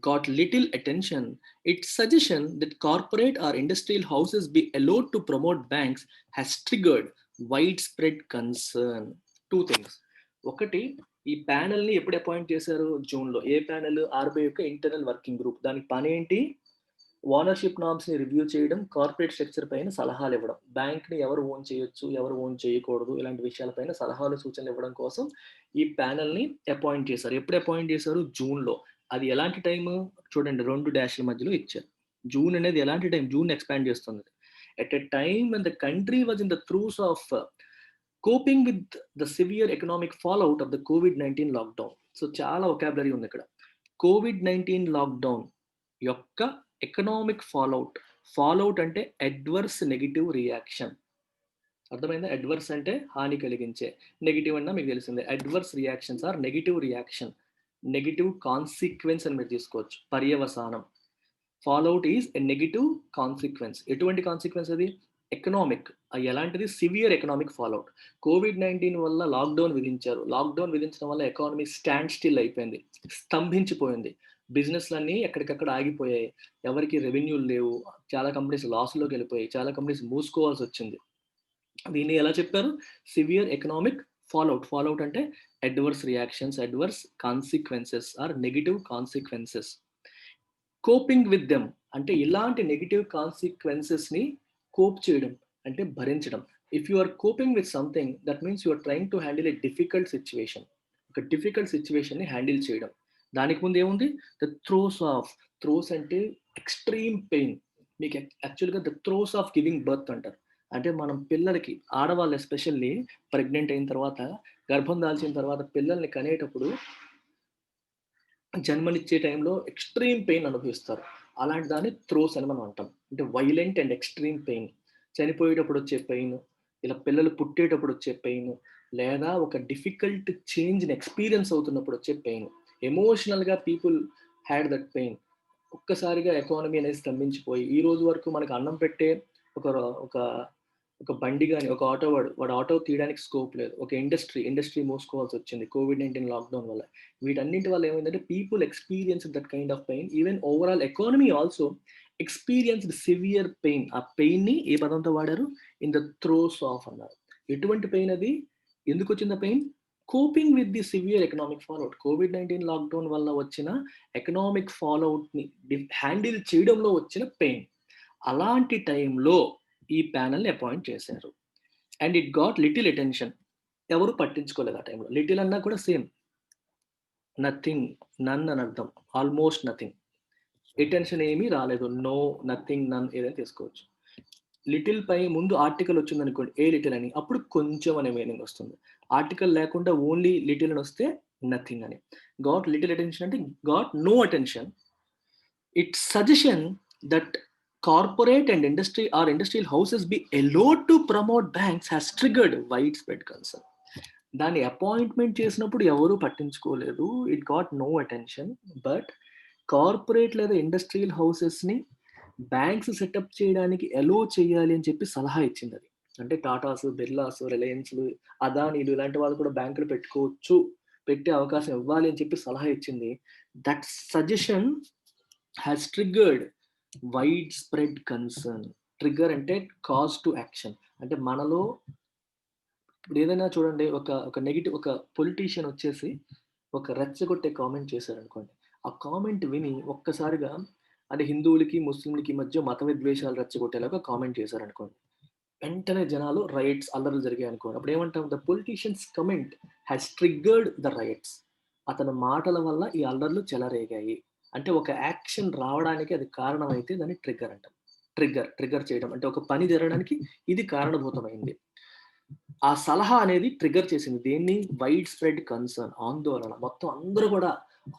[SPEAKER 1] got little attention, its suggestion that corporate or industrial houses be allowed to promote banks has triggered widespread concern. Two things. ఒకటి, ఈ ప్యానెల్ని ఎప్పుడు appoint చేశారు? జూన్లో. ఏ panel? RBI యొక్క internal working group. దానికి పని ఏంటి? Ownership నామ్స్ని review చేయడం, కార్పొరేట్ స్ట్రక్చర్ పైన సలహాలు ఇవ్వడం, బ్యాంక్ని ఎవరు ఓన్ చేయొచ్చు, ఎవరు ఓన్ చేయకూడదు, ఇలాంటి విషయాలపైన సలహాలు, సూచనలు ఇవ్వడం కోసం ఈ ప్యానెల్ని అపాయింట్ చేశారు. ఎప్పుడు అపాయింట్ చేశారు? జూన్లో. అది ఎలాంటి టైము? చూడండి, 2 డాష్ల మధ్యలో ఇచ్చారు. జూన్ అనేది ఎలాంటి టైం? జూన్ ఎక్స్పాండ్ చేస్తుంది. At a time when the country was in the throes of coping with the severe economic fallout of the COVID-19 lockdown. So చాలా వొకాబులరీ ఉంది ఇక్కడ. COVID-19 లాక్డౌన్ యొక్క ఎకనామిక్ ఫాలోఅవుట్ అంటే adverse negative reaction. అర్థమైందా? Adverse అంటే హాని కలిగించే, negative అన్నా మీకు తెలిసిందే. Adverse reactions are negative reaction, negative consequence అని మీరు తీసుకోవచ్చు, పర్యవసానం. Fallout is a negative consequence. ఎటువంటి కాన్సిక్వెన్స్ అది? ఎకనామిక్. ఎలాంటిది? Severe economic fallout. COVID-19 వల్ల లాక్డౌన్ విధించారు. లాక్డౌన్ విధించడం వల్ల ఎకానమీ స్టాండ్ స్టిల్ అయిపోయింది, స్తంభించిపోయింది. బిజినెస్లన్నీ ఎక్కడికక్కడ ఆగిపోయాయి. ఎవరికి రెవెన్యూలు లేవు. చాలా కంపెనీస్ లాస్లోకి వెళ్ళిపోయాయి. చాలా కంపెనీస్ మూసుకోవాల్సి వచ్చింది. దీన్ని ఎలా చెప్పారు? Severe economic fallout. ఫాలోఅవుట్ అంటే adverse reactions, adverse consequences are negative consequences. Coping with them అంటే ఇలాంటి నెగిటివ్ కాన్సిక్వెన్సెస్ని కోప్ చేయడం అంటే భరించడం. If you are coping with something, that means you are trying to handle a difficult situation. ఒక difficult సిచ్యువేషన్ని handle చేయడం. దానికి ముందు ఏముంది? ద థ్రోస్ అంటే ఎక్స్ట్రీమ్ పెయిన్. మీకు యాక్చువల్గా the throes of giving birth అంటారు. అంటే మనం పిల్లలకి, ఆడవాళ్ళు ఎస్పెషల్లీ ప్రెగ్నెంట్ అయిన తర్వాత, గర్భం దాల్చిన తర్వాత పిల్లల్ని కనేటప్పుడు, జన్మనిచ్చే టైంలో ఎక్స్ట్రీమ్ పెయిన్ అనుభవిస్తారు. అలాంటి దాన్ని థ్రోస్ అని మనం అంటాం. అంటే వైలెంట్ అండ్ ఎక్స్ట్రీమ్ పెయిన్. చనిపోయేటప్పుడు వచ్చే పెయిన్, ఇలా పిల్లలు పుట్టేటప్పుడు వచ్చే పెయిన్, లేదా ఒక డిఫికల్ట్ చేంజ్ని ఎక్స్పీరియన్స్ అవుతున్నప్పుడు వచ్చే పెయిన్. ఎమోషనల్గా పీపుల్ హ్యాడ్ దట్ పెయిన్. ఒక్కసారిగా ఎకానమీ అనేది స్తంభించిపోయి, ఈ రోజు వరకు మనకు అన్నం పెట్టే ఒక ఒక బండి కానీ ఒక ఆటో వాడు ఆటో తీయడానికి స్కోప్ లేదు. ఒక ఇండస్ట్రీ మూసుకోవాల్సి వచ్చింది కోవిడ్-19 లాక్డౌన్ వల్ల. వీటన్నింటి వల్ల ఏమైందంటే people experience that kind of pain. Even overall economy also experienced severe pain. ఆ పెయిన్‌ని ఏ పదంతో వాడారు? ఇన్ ద థ్రోస్ ఆఫ్ అన్నారు. ఎటువంటి పెయిన్ అది? ఎందుకొచ్చింది ఆ pain? Coping with the severe economic fallout. కోవిడ్-19 లాక్డౌన్ వల్ల వచ్చిన ఎకనామిక్ ఫాల్‌ఔట్‌ని హ్యాండిల్ చేయడంలో వచ్చిన పెయిన్. అలాంటి టైంలో ఈ ప్యానెల్‌ని అపాయింట్ చేశారు. And it got little attention. ఎవరు పట్టించుకోలేదు ఆ టైంలో. లిటిల్ అన్నా కూడా సేమ్. నథింగ్, నన్ అని అర్థం. Almost nothing. అటెన్షన్ ఏమీ రాలేదు. నో, నథింగ్, నన్ ఏదైనా తీసుకోవచ్చు. లిటిల్ పై ముందు ఆర్టికల్ వచ్చిందనుకోండి, ఏ లిటిల్ అని, అప్పుడు కొంచెం అనే మీనింగ్ వస్తుంది. ఆర్టికల్ లేకుండా ఓన్లీ లిటిల్ అని వస్తే నథింగ్ అని. గాట్ లిటిల్ అటెన్షన్ అంటే got no attention. Its suggestion that corporate and industrial houses be allowed to promote banks has triggered widespread concern. దాన్ని అపాయింట్మెంట్ చేసినప్పుడు ఎవరు పట్టించుకోలేదు. It got no attention. But corporate లేదా industrial హౌసెస్ని banks setup చేయడానికి allow చేయాలి అని చెప్పి సలహా ఇచ్చింది అది. అంటే టాటాస్, బిర్లాస్, రిలయన్స్లు, అదానీలు ఇలాంటి వాళ్ళు కూడా బ్యాంకులు పెట్టుకోవచ్చు, పెట్టే అవకాశం ఇవ్వాలి అని చెప్పి సలహా ఇచ్చింది. That suggestion has triggered wide spread concern. Trigger అంటే కాజ్ టు యాక్షన్. అంటే మనలో ఇప్పుడు ఏదైనా చూడండి, ఒక నెగిటివ్ ఒక పొలిటీషియన్ వచ్చేసి ఒక రెచ్చగొట్టే కామెంట్ చేశారనుకోండి. ఆ కామెంట్ విని ఒక్కసారిగా అంటే హిందువులకి, ముస్లింలకి మధ్య మత విద్వేషాలు రెచ్చగొట్టేలాగా కామెంట్ చేశారనుకోండి. వెంటనే జనాలు రైట్స్, అల్లర్లు జరిగాయి అనుకోండి. అప్పుడు ఏమంటాం? The politicians comment has triggered the rights. అతని మాటల వల్ల ఈ అల్లర్లు చెలరేగాయి. అంటే ఒక యాక్షన్ రావడానికి అది కారణమైతే దాన్ని ట్రిగ్గర్ అంటాం. ట్రిగ్గర్ చేయడం అంటే ఒక పని జరగడానికి ఇది కారణభూతమైంది. ఆ సలహా అనేది ట్రిగ్గర్ చేసింది. దేన్ని? వైడ్ స్ప్రెడ్ కన్సర్న్, ఆందోళన. మొత్తం అందరూ కూడా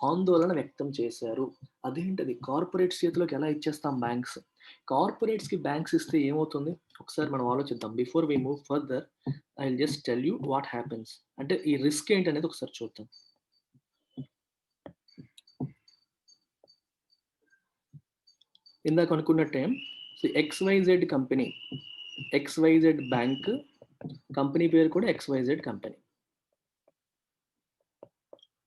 [SPEAKER 1] ఆందోళన వ్యక్తం చేశారు. అదేంటది? కార్పొరేట్స్ చేతిలోకి ఎలా ఇచ్చేస్తాం బ్యాంక్స్? కార్పొరేట్స్‌కి బ్యాంక్స్ ఇస్తే ఏమవుతుంది? ఒకసారి మనం ఆలోచిద్దాం. Before we move further I will just tell you what happens. అంటే ఈ రిస్క్ ఏంటనేది ఒకసారి చూద్దాం. ఇందాక అనుకున్నట్టే XYZ company, XYZ bank, company పేరు కూడా XYZ company.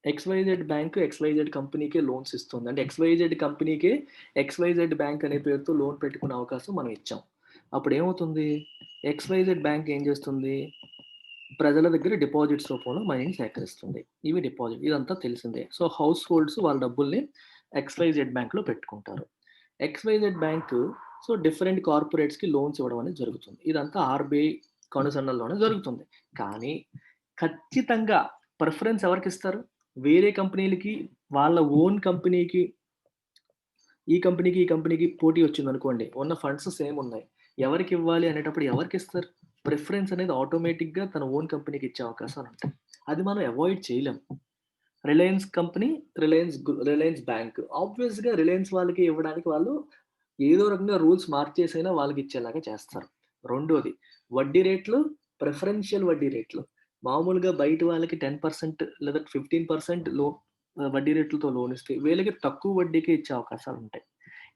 [SPEAKER 1] XYZ bank XYZ కంపెనీకే లోన్స్ ఇస్తుంది. అంటే XYZ కంపెనీకే XYZ బ్యాంక్ అనే పేరుతో లోన్ పెట్టుకునే అవకాశం మనం ఇచ్చాం. అప్పుడు ఏమవుతుంది? XYZ బ్యాంక్ ఏం చేస్తుంది? ప్రజల దగ్గర డిపాజిట్స్ రూపంలో మనీని సేకరిస్తుంది. ఇవి డిపాజిట్, ఇదంతా తెలిసిందే. సో హౌస్ హోల్డ్స్ వాళ్ళ డబ్బుల్ని XYZ బ్యాంక్‌లో పెట్టుకుంటారు. XYZ బ్యాంక్ సో డిఫరెంట్ కార్పొరేట్స్‌కి లోన్స్ ఇవ్వడం అనేది జరుగుతుంది. ఇదంతా ఆర్‌బీఐ కనుసన్నల్లోనే జరుగుతుంది. కానీ ఖచ్చితంగా ప్రిఫరెన్స్ ఎవరికిస్తారు? వేరే కంపెనీలకి, వాళ్ళ ఓన్ కంపెనీకి, ఈ కంపెనీకి పోటీ వచ్చిందనుకోండి. ఉన్న ఫండ్స్ సేమ్ ఉన్నాయి. ఎవరికి ఇవ్వాలి అనేటప్పుడు ఎవరికిస్తారు? ప్రిఫరెన్స్ అనేది ఆటోమేటిక్‌గా తన ఓన్ కంపెనీకి ఇచ్చే అవకాశాలు ఉంటాయి. అది మనం అవాయిడ్ చేయలేం. Reliance company, Reliance bank. ఆబ్వియస్‌గా రిలయన్స్ వాళ్ళకి ఇవ్వడానికి వాళ్ళు ఏదో రకంగా రూల్స్ మార్చేసైనా వాళ్ళకి ఇచ్చేలాగా చేస్తారు. రెండోది వడ్డీ రేట్లు, ప్రిఫరెన్షియల్ వడ్డీ రేట్లు. మామూలుగా బయట వాళ్ళకి 10% లేదా 15% వడ్డీ రేట్లతో లోన్ ఇస్తే వీళ్ళకి తక్కువ వడ్డీకే ఇచ్చే అవకాశాలు ఉంటాయి.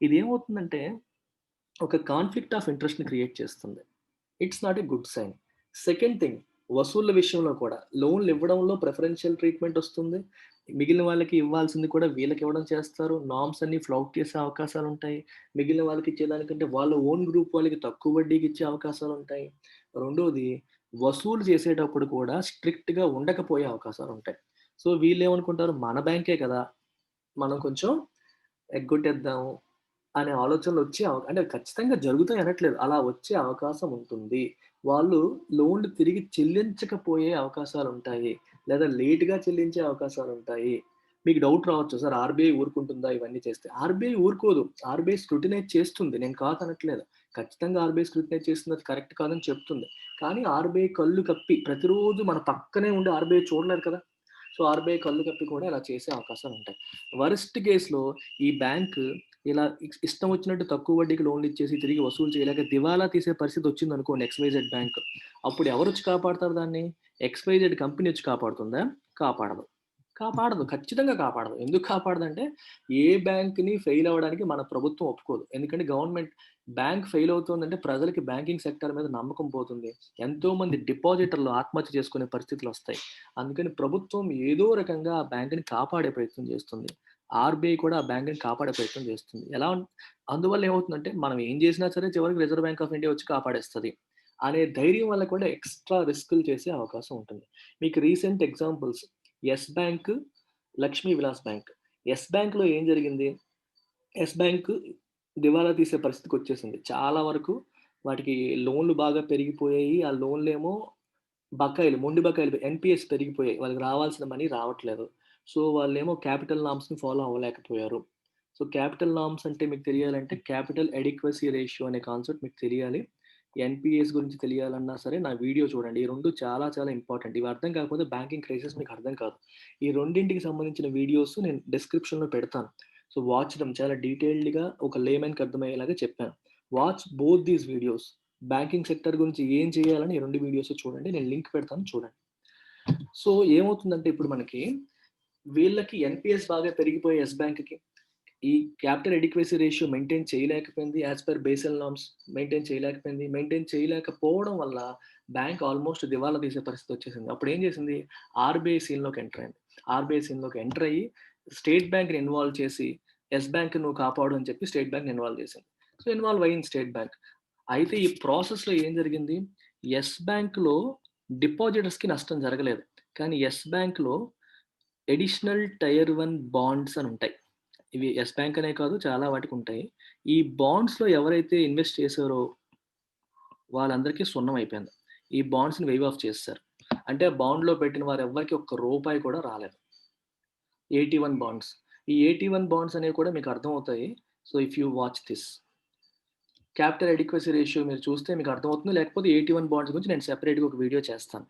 [SPEAKER 1] ఇదేమవుతుందంటే ఒక కాన్‌ఫ్లిక్ట్ ఆఫ్ ఇంట్రెస్ట్‌ని క్రియేట్ చేస్తుంది. It's not a good sign. Second thing, వసూళ్ల విషయంలో కూడా లోన్‌లు ఇవ్వడంలో ప్రిఫరెన్షియల్ ట్రీట్‌మెంట్ వస్తుంది. మిగిలిన వాళ్ళకి ఇవ్వాల్సింది కూడా వీళ్ళకి ఇవ్వడం చేస్తారు. నార్మ్స్ అన్ని ఫ్లౌట్ చేసే అవకాశాలుంటాయి. మిగిలిన వాళ్ళకి ఇచ్చేదానికంటే వాళ్ళ ఓన్ గ్రూప్ వాళ్ళకి తక్కువ వడ్డీకి ఇచ్చే అవకాశాలుంటాయి. రెండోది, వసూలు చేసేటప్పుడు కూడా స్ట్రిక్ట్‌గా ఉండకపోయే అవకాశాలుంటాయి. సో వీళ్ళేమనుకుంటారు, మన బ్యాంకే కదా! మనం కొంచెం ఎగ్గొట్టేద్దాము అనే ఆలోచనలు వచ్చే అంటే ఖచ్చితంగా జరుగుతాయి అనట్లేదు. అలా వచ్చే అవకాశం ఉంటుంది. వాళ్ళు లోన్‌లు తిరిగి చెల్లించకపోయే అవకాశాలుంటాయి. లేదా లేట్‌గా చెల్లించే అవకాశాలుంటాయి. మీకు డౌట్ రావచ్చు, సార్ ఆర్‌బీఐ ఊరుకుంటుందా ఇవన్నీ చేస్తే? ఆర్‌బీఐ ఊరుకోదు. ఆర్‌బీఐ స్క్రూటినైజ్ చేస్తుంది. నేను కాదనట్లేదు. ఖచ్చితంగా ఆర్‌బీఐ స్క్రూటినైజ్ చేస్తుంది. అది కరెక్ట్ కాదని చెప్తుంది. కానీ ఆర్‌బీఐ కళ్ళు కప్పి ప్రతిరోజు మన పక్కనే ఉండి ఆర్‌బీఐ చూడలేరు కదా! సో ఆర్‌బీఐ కళ్ళు కప్పి కూడా ఇలా చేసే అవకాశాలుంటాయి. వరస్ట్ కేస్‌లో ఈ బ్యాంక్ ఇలా ఇష్టం వచ్చినట్టు తక్కువ వడ్డీకి లోన్లు ఇచ్చేసి తిరిగి వసూలు చేయలేక దివాలా తీసే పరిస్థితి వచ్చిందనుకోండి XYZ బ్యాంక్. అప్పుడు ఎవరొచ్చి కాపాడతారు దాన్ని? XYZ కంపెనీ వచ్చి కాపాడుతుందా? కాపాడదు. కాపాడదు. ఖచ్చితంగా కాపాడదు. ఎందుకు కాపాడదంటే, ఏ బ్యాంక్‌ని ఫెయిల్ అవ్వడానికి మన ప్రభుత్వం ఒప్పుకోదు. ఎందుకంటే గవర్నమెంట్ బ్యాంక్ ఫెయిల్ అవుతుందంటే ప్రజలకి బ్యాంకింగ్ సెక్టార్ మీద నమ్మకం పోతుంది. ఎంతోమంది డిపాజిటర్లు ఆత్మహత్య చేసుకునే పరిస్థితులొస్తాయి. అందుకని ప్రభుత్వం ఏదో రకంగా ఆ బ్యాంక్‌ని కాపాడే ప్రయత్నం చేస్తుంది. ఆర్‌బీఐ కూడా ఆ బ్యాంక్‌ని కాపాడే ప్రయత్నం చేస్తుంది. అందువల్ల ఏమవుతుందంటే, మనం ఏం చేసినా సరే చివరికి రిజర్వ్ బ్యాంక్ ఆఫ్ ఇండియా వచ్చి కాపాడేస్తది అనే ధైర్యం వల్ల కూడా ఎక్స్‌ట్రా రిస్కులు చేసే అవకాశం ఉంటుంది. మీకు recent examples yes bank, Lakshmi Vilas bank. Yes బ్యాంక్‌లో ఏం జరిగింది? యెస్ బ్యాంక్ దివాలా తీసే పరిస్థితికొచ్చేసింది. చాలా వరకు వాటికి లోన్‌లు బాగా పెరిగిపోయాయి. ఆ లోన్‌లేమో మొండి బకాయిలు ఎన్‌పీఎస్ పెరిగిపోయాయి. వాళ్ళకి రావాల్సిన మనీ రావట్లేదు. సో, వాళ్ళేమో క్యాపిటల్ నార్మ్స్‌ని ఫాలో అవ్వలేకపోయారు. సో, క్యాపిటల్ నార్మ్స్ అంటే మీకు తెలియాలంటే క్యాపిటల్ అడిక్వసీ రేషియో అనే కాన్సెప్ట్ మీకు తెలియాలి. ఎన్‌పీఎస్ గురించి తెలియాలన్నా సరే నా వీడియో చూడండి. ఈ 2 చాలా చాలా ఇంపార్టెంట్. ఇవి అర్థం కాకపోతే బ్యాంకింగ్ క్రైసిస్ మీకు అర్థం కాదు. ఈ రెండింటికి సంబంధించిన వీడియోస్ నేను డిస్క్రిప్షన్‌లో పెడతాను. సో, వాచ్ దెమ్ చాలా డీటెయిల్డ్‌గా ఒక లేమన్‌కి అర్థమయ్యేలాగా చెప్పాను. Watch both these videos. Banking sector గురించి ఏం చేయాలని ఈ 2 వీడియోస్ చూడండి. నేను లింక్ పెడతాను చూడండి. సో, ఏమవుతుందంటే ఇప్పుడు మనకి వీళ్ళకి ఎన్‌పీఎస్ బాగా పెరిగిపోయాయి యెస్ బ్యాంక్‌కి. ఈ క్యాపిటల్ అడిక్వసీ రేషియో మెయింటైన్ చేయలేకపోయింది. As per Basel norms maintain చేయలేకపోయింది. మెయింటైన్ చేయలేకపోవడం వల్ల బ్యాంక్ ఆల్మోస్ట్ దివాలా తీసే పరిస్థితి వచ్చేసింది. అప్పుడు ఏం చేసింది? ఆర్‌బీఐ సీన్‌లోకి ఎంటర్ అయింది. ఆర్‌బీఐ సీన్‌లోకి ఎంటర్ అయ్యి స్టేట్ బ్యాంక్‌ని ఇన్వాల్వ్ చేసి యెస్ బ్యాంక్ నువ్వు కాపాడు అని చెప్పి స్టేట్ బ్యాంక్‌ని ఇన్వాల్వ్ చేసింది. సో, ఇన్వాల్వ్ అయింది స్టేట్ బ్యాంక్. అయితే ఈ ప్రాసెస్‌లో ఏం జరిగింది? యెస్ బ్యాంక్‌లో డిపాజిటర్స్‌కి నష్టం జరగలేదు. కానీ యెస్ బ్యాంక్‌లో అడిషనల్ టైర్ 1 బాండ్స్ అని ఉంటాయి. ఇవి యెస్ బ్యాంక్ అనే కాదు చాలా వాటికుంటాయి. ఈ బాండ్స్‌లో ఎవరైతే ఇన్వెస్ట్ చేసారో వాళ్ళందరికీ సున్నం అయిపోయింది. ఈ బాండ్స్‌ని వెయివ్ ఆఫ్ చేసేసారు. అంటే బాండ్‌లో పెట్టిన వారెవ్వరికీ ఒక్క రూపాయి కూడా రాలేదు. 81 బాండ్స్. ఈ 81 బాండ్స్ అనేవి కూడా మీకు అర్థమవుతాయి. So, if you watch this. Capital adequacy ratio మీరు చూస్తే మీకు అర్థమవుతుంది. లేకపోతే 81 బాండ్స్ గురించి నేను సెపరేట్‌గా ఒక వీడియో చేస్తాను.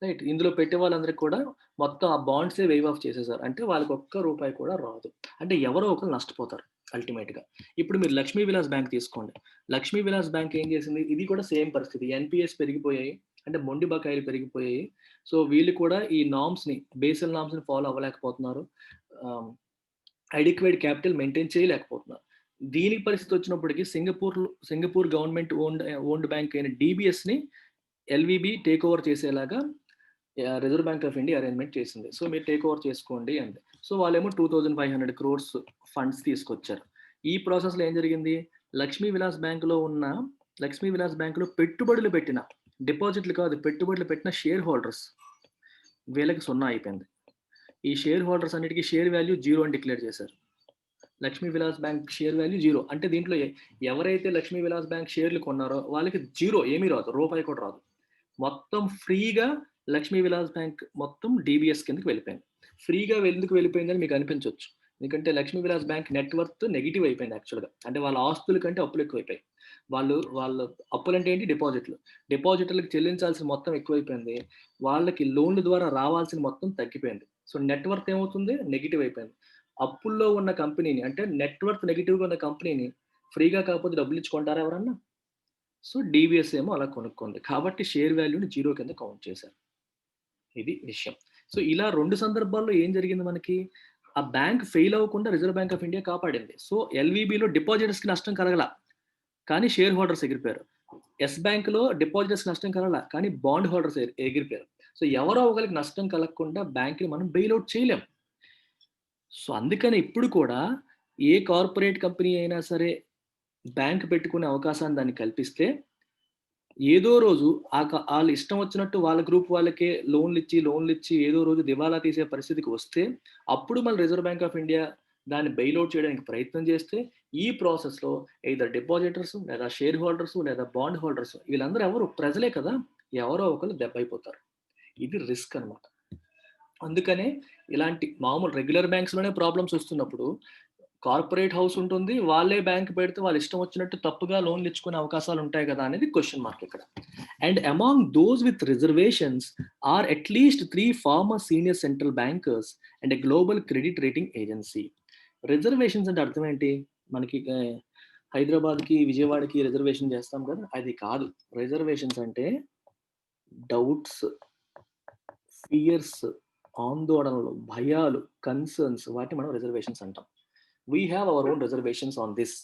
[SPEAKER 1] రైట్. ఇందులో పెట్టే వాళ్ళందరికి కూడా మొత్తం ఆ బాండ్సే వేవ్ ఆఫ్ చేసేసారు. అంటే వాళ్ళకి ఒక్క రూపాయి కూడా రాదు. అంటే ఎవరో ఒకళ్ళు నష్టపోతారు అల్టిమేట్‌గా. ఇప్పుడు మీరు లక్ష్మీ విలాస్ బ్యాంక్ తీసుకోండి. లక్ష్మీ విలాస్ బ్యాంక్ ఏం చేసింది? ఇది కూడా సేమ్ పరిస్థితి. ఎన్‌పీఎస్ పెరిగిపోయాయి. అంటే మొండి బకాయిలు పెరిగిపోయాయి. సో, వీళ్ళు కూడా ఈ నార్మ్స్‌ని బేసల్ నార్మ్స్‌ని ఫాలో అవ్వలేకపోతున్నారు. ఆహ్, అడిక్వేట్ క్యాపిటల్ మెయింటైన్ చేయలేకపోతున్నారు. దీనికి పరిస్థితి వచ్చినప్పటికి సింగపూర్ గవర్నమెంట్ ఓన్డ్ బ్యాంక్ అయిన డీబీఎస్‌ని ఎల్‌వీబీ టేక్ ఓవర్ చేసేలాగా reserve bank of India arrangement చేసింది. సో, మీరు టేక్ ఓవర్ చేసుకోండి అంది. సో, వాళ్ళేమో 2500 క్రోర్స్ ఫండ్స్ తీసుకొచ్చారు. ఈ ప్రాసెస్‌లో ఏం జరిగింది? లక్ష్మీ విలాస్ బ్యాంక్‌లో ఉన్న లక్ష్మీ విలాస్ బ్యాంక్‌లో పెట్టుబడులు పెట్టిన డిపాజిట్‌లు కాదు, పెట్టుబడులు పెట్టిన షేర్ హోల్డర్స్ వీళ్ళకి సున్నా అయిపోయింది. ఈ షేర్ హోల్డర్స్ అన్నిటికి షేర్ వాల్యూ 0 అని డిక్లేర్ చేశారు. Lakshmi Vilas bank share value 0. అంటే దీంట్లో ఎవరైతే లక్ష్మీ విలాస్ బ్యాంక్ షేర్లు కొన్నారో వాళ్ళకి 0 ఏమీ రాదు. రూపాయి కూడా రాదు. మొత్తం ఫ్రీగా లక్ష్మీ విలాస్ బ్యాంక్ మొత్తం డీబీఎస్ కిందకి వెళ్ళిపోయింది. ఫ్రీగా ఎందుకు వెళ్ళిపోయిందని మీకు అనిపించొచ్చు. ఎందుకంటే Lakshmi Vilas bank net worth negative అయిపోయింది యాక్చువల్‌గా. అంటే వాళ్ళ ఆస్తుల కంటే అప్పులు ఎక్కువైపోయాయి. వాళ్ళ అప్పులంటే ఏంటి? డిపాజిట్‌లు. డిపాజిటర్‌లకి చెల్లించాల్సిన మొత్తం ఎక్కువైపోయింది. వాళ్ళకి లోన్‌ల ద్వారా రావాల్సిన మొత్తం తగ్గిపోయింది. సో, నెట్ వర్త్ ఏమవుతుంది? నెగెటివ్ అయిపోయింది. అప్పుల్లో ఉన్న కంపెనీని అంటే నెట్ వర్త్ నెగెటివ్‌గా ఉన్న కంపెనీని ఫ్రీగా కాకపోతే డబ్బులిచ్చి కొంటారా ఎవరన్నా? సో, డీబీఎస్ ఏమో అలా కొనుక్కుంది. కాబట్టి షేర్ వాల్యూని 0 కింద కౌంట్ చేశారు. ఇది విషయం. సో, ఇలా 2 సందర్భాల్లో ఏం జరిగింది మనకి? ఆ బ్యాంక్ ఫెయిల్ అవ్వకుండా రిజర్వ్ బ్యాంక్ ఆఫ్ ఇండియా కాపాడింది. సో, ఎల్‌వీబీలో డిపాజిటర్స్‌కి నష్టం కలగల. కానీ షేర్ హోల్డర్స్ ఎగిరిపోయారు. యెస్ బ్యాంక్‌లో డిపాజిటర్స్‌కి నష్టం కలగల. కానీ బాండ్ హోల్డర్స్ ఎగిరిపోయారు. సో, ఎవరో ఒకళ్ళకి నష్టం కలగకుండా బ్యాంక్‌ని మనం బెయిల్ ఔట్ చేయలేం. సో, అందుకని ఇప్పుడు కూడా ఏ కార్పొరేట్ కంపెనీ అయినా సరే బ్యాంక్ పెట్టుకునే అవకాశాన్ని దాన్ని కల్పిస్తే ఏదో రోజు ఆళ్ళ ఇష్టం వచ్చినట్టు వాళ్ళ గ్రూప్ వాళ్ళకే లోన్‌లిచ్చి ఏదో రోజు దివాలా తీసే పరిస్థితికి వస్తే, అప్పుడు మళ్ళీ రిజర్వ్ బ్యాంక్ ఆఫ్ ఇండియా దాన్ని బెయిల్ ఔట్ చేయడానికి ప్రయత్నం చేస్తే, ఈ ప్రాసెస్‌లో ఎయిదర్ డిపాజిటర్స్ లేదా షేర్ హోల్డర్స్ లేదా బాండ్ హోల్డర్స్ వీళ్ళందరూ ఎవరు? ప్రజలే కదా! ఎవరో ఒకళ్ళు దెబ్బైపోతారు. ఇది రిస్క్ అన్నమాట. అందుకనే ఇలాంటి మామూలు రెగ్యులర్ బ్యాంక్స్‌లోనే ప్రాబ్లమ్స్ వస్తున్నప్పుడు, కార్పొరేట్ హౌస్ ఉంటుంది. వాళ్ళే బ్యాంక్ పెడితే వాళ్ళ ఇష్టం వచ్చినట్టు తప్పుగా లోన్‌లు ఇచ్చుకునే అవకాశాలు ఉంటాయి కదా! అనేది క్వెషన్ మార్క్ ఇక్కడ. And among those with reservations are at least 3 former senior central bankers and a global credit rating agency. Reservations అంటే అర్థం ఏంటి? మనకి హైదరాబాద్‌కి, విజయవాడకి రిజర్వేషన్ చేస్తాం కదా! అది కాదు. రిజర్వేషన్స్ అంటే డౌట్స్, ఫియర్స్ ఆందోళనలు, భయాలు, కన్సర్న్స్ వాటిని మనం రిజర్వేషన్స్ అంటాం. We have our own reservations on this.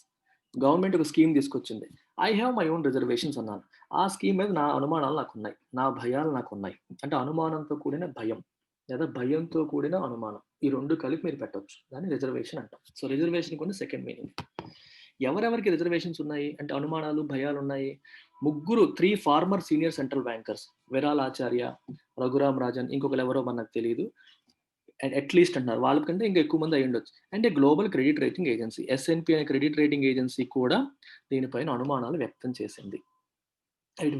[SPEAKER 1] Government ఒక స్కీమ్ తీసుకొచ్చింది. I have my own reservations అన్నాను. ఆ స్కీమ్ మీద నా అనుమానాలు నాకున్నాయి. నా భయాలు నాకున్నాయి. అంటే అనుమానంతో కూడిన భయం లేదా భయంతో కూడిన అనుమానం. ఈ 2 కలిపి మీరు పెట్టొచ్చు. దాన్ని రిజర్వేషన్ అంటాం. సో రిజర్వేషన్‌కి ఉన్న సెకండ్ మీనింగ్. ఎవరెవరికి రిజర్వేషన్స్ ఉన్నాయి? అంటే అనుమానాలు, భయాలు ఉన్నాయి. 3 farmer senior central bankers Viral ఆచార్య, రఘురామ్ రాజన్, ఇంకొకరు ఎవరో మనకు తెలీదు. అట్లీస్ట్ అంటున్నారు. వాళ్ళకంటే ఇంకా ఎక్కువ మంది అయ్యుండొచ్చు. అంటే global credit rating agency S and P అనే క్రెడిట్ రేటింగ్ ఏజెన్సీ కూడా దీనిపైన అనుమానాలు వ్యక్తం చేసింది.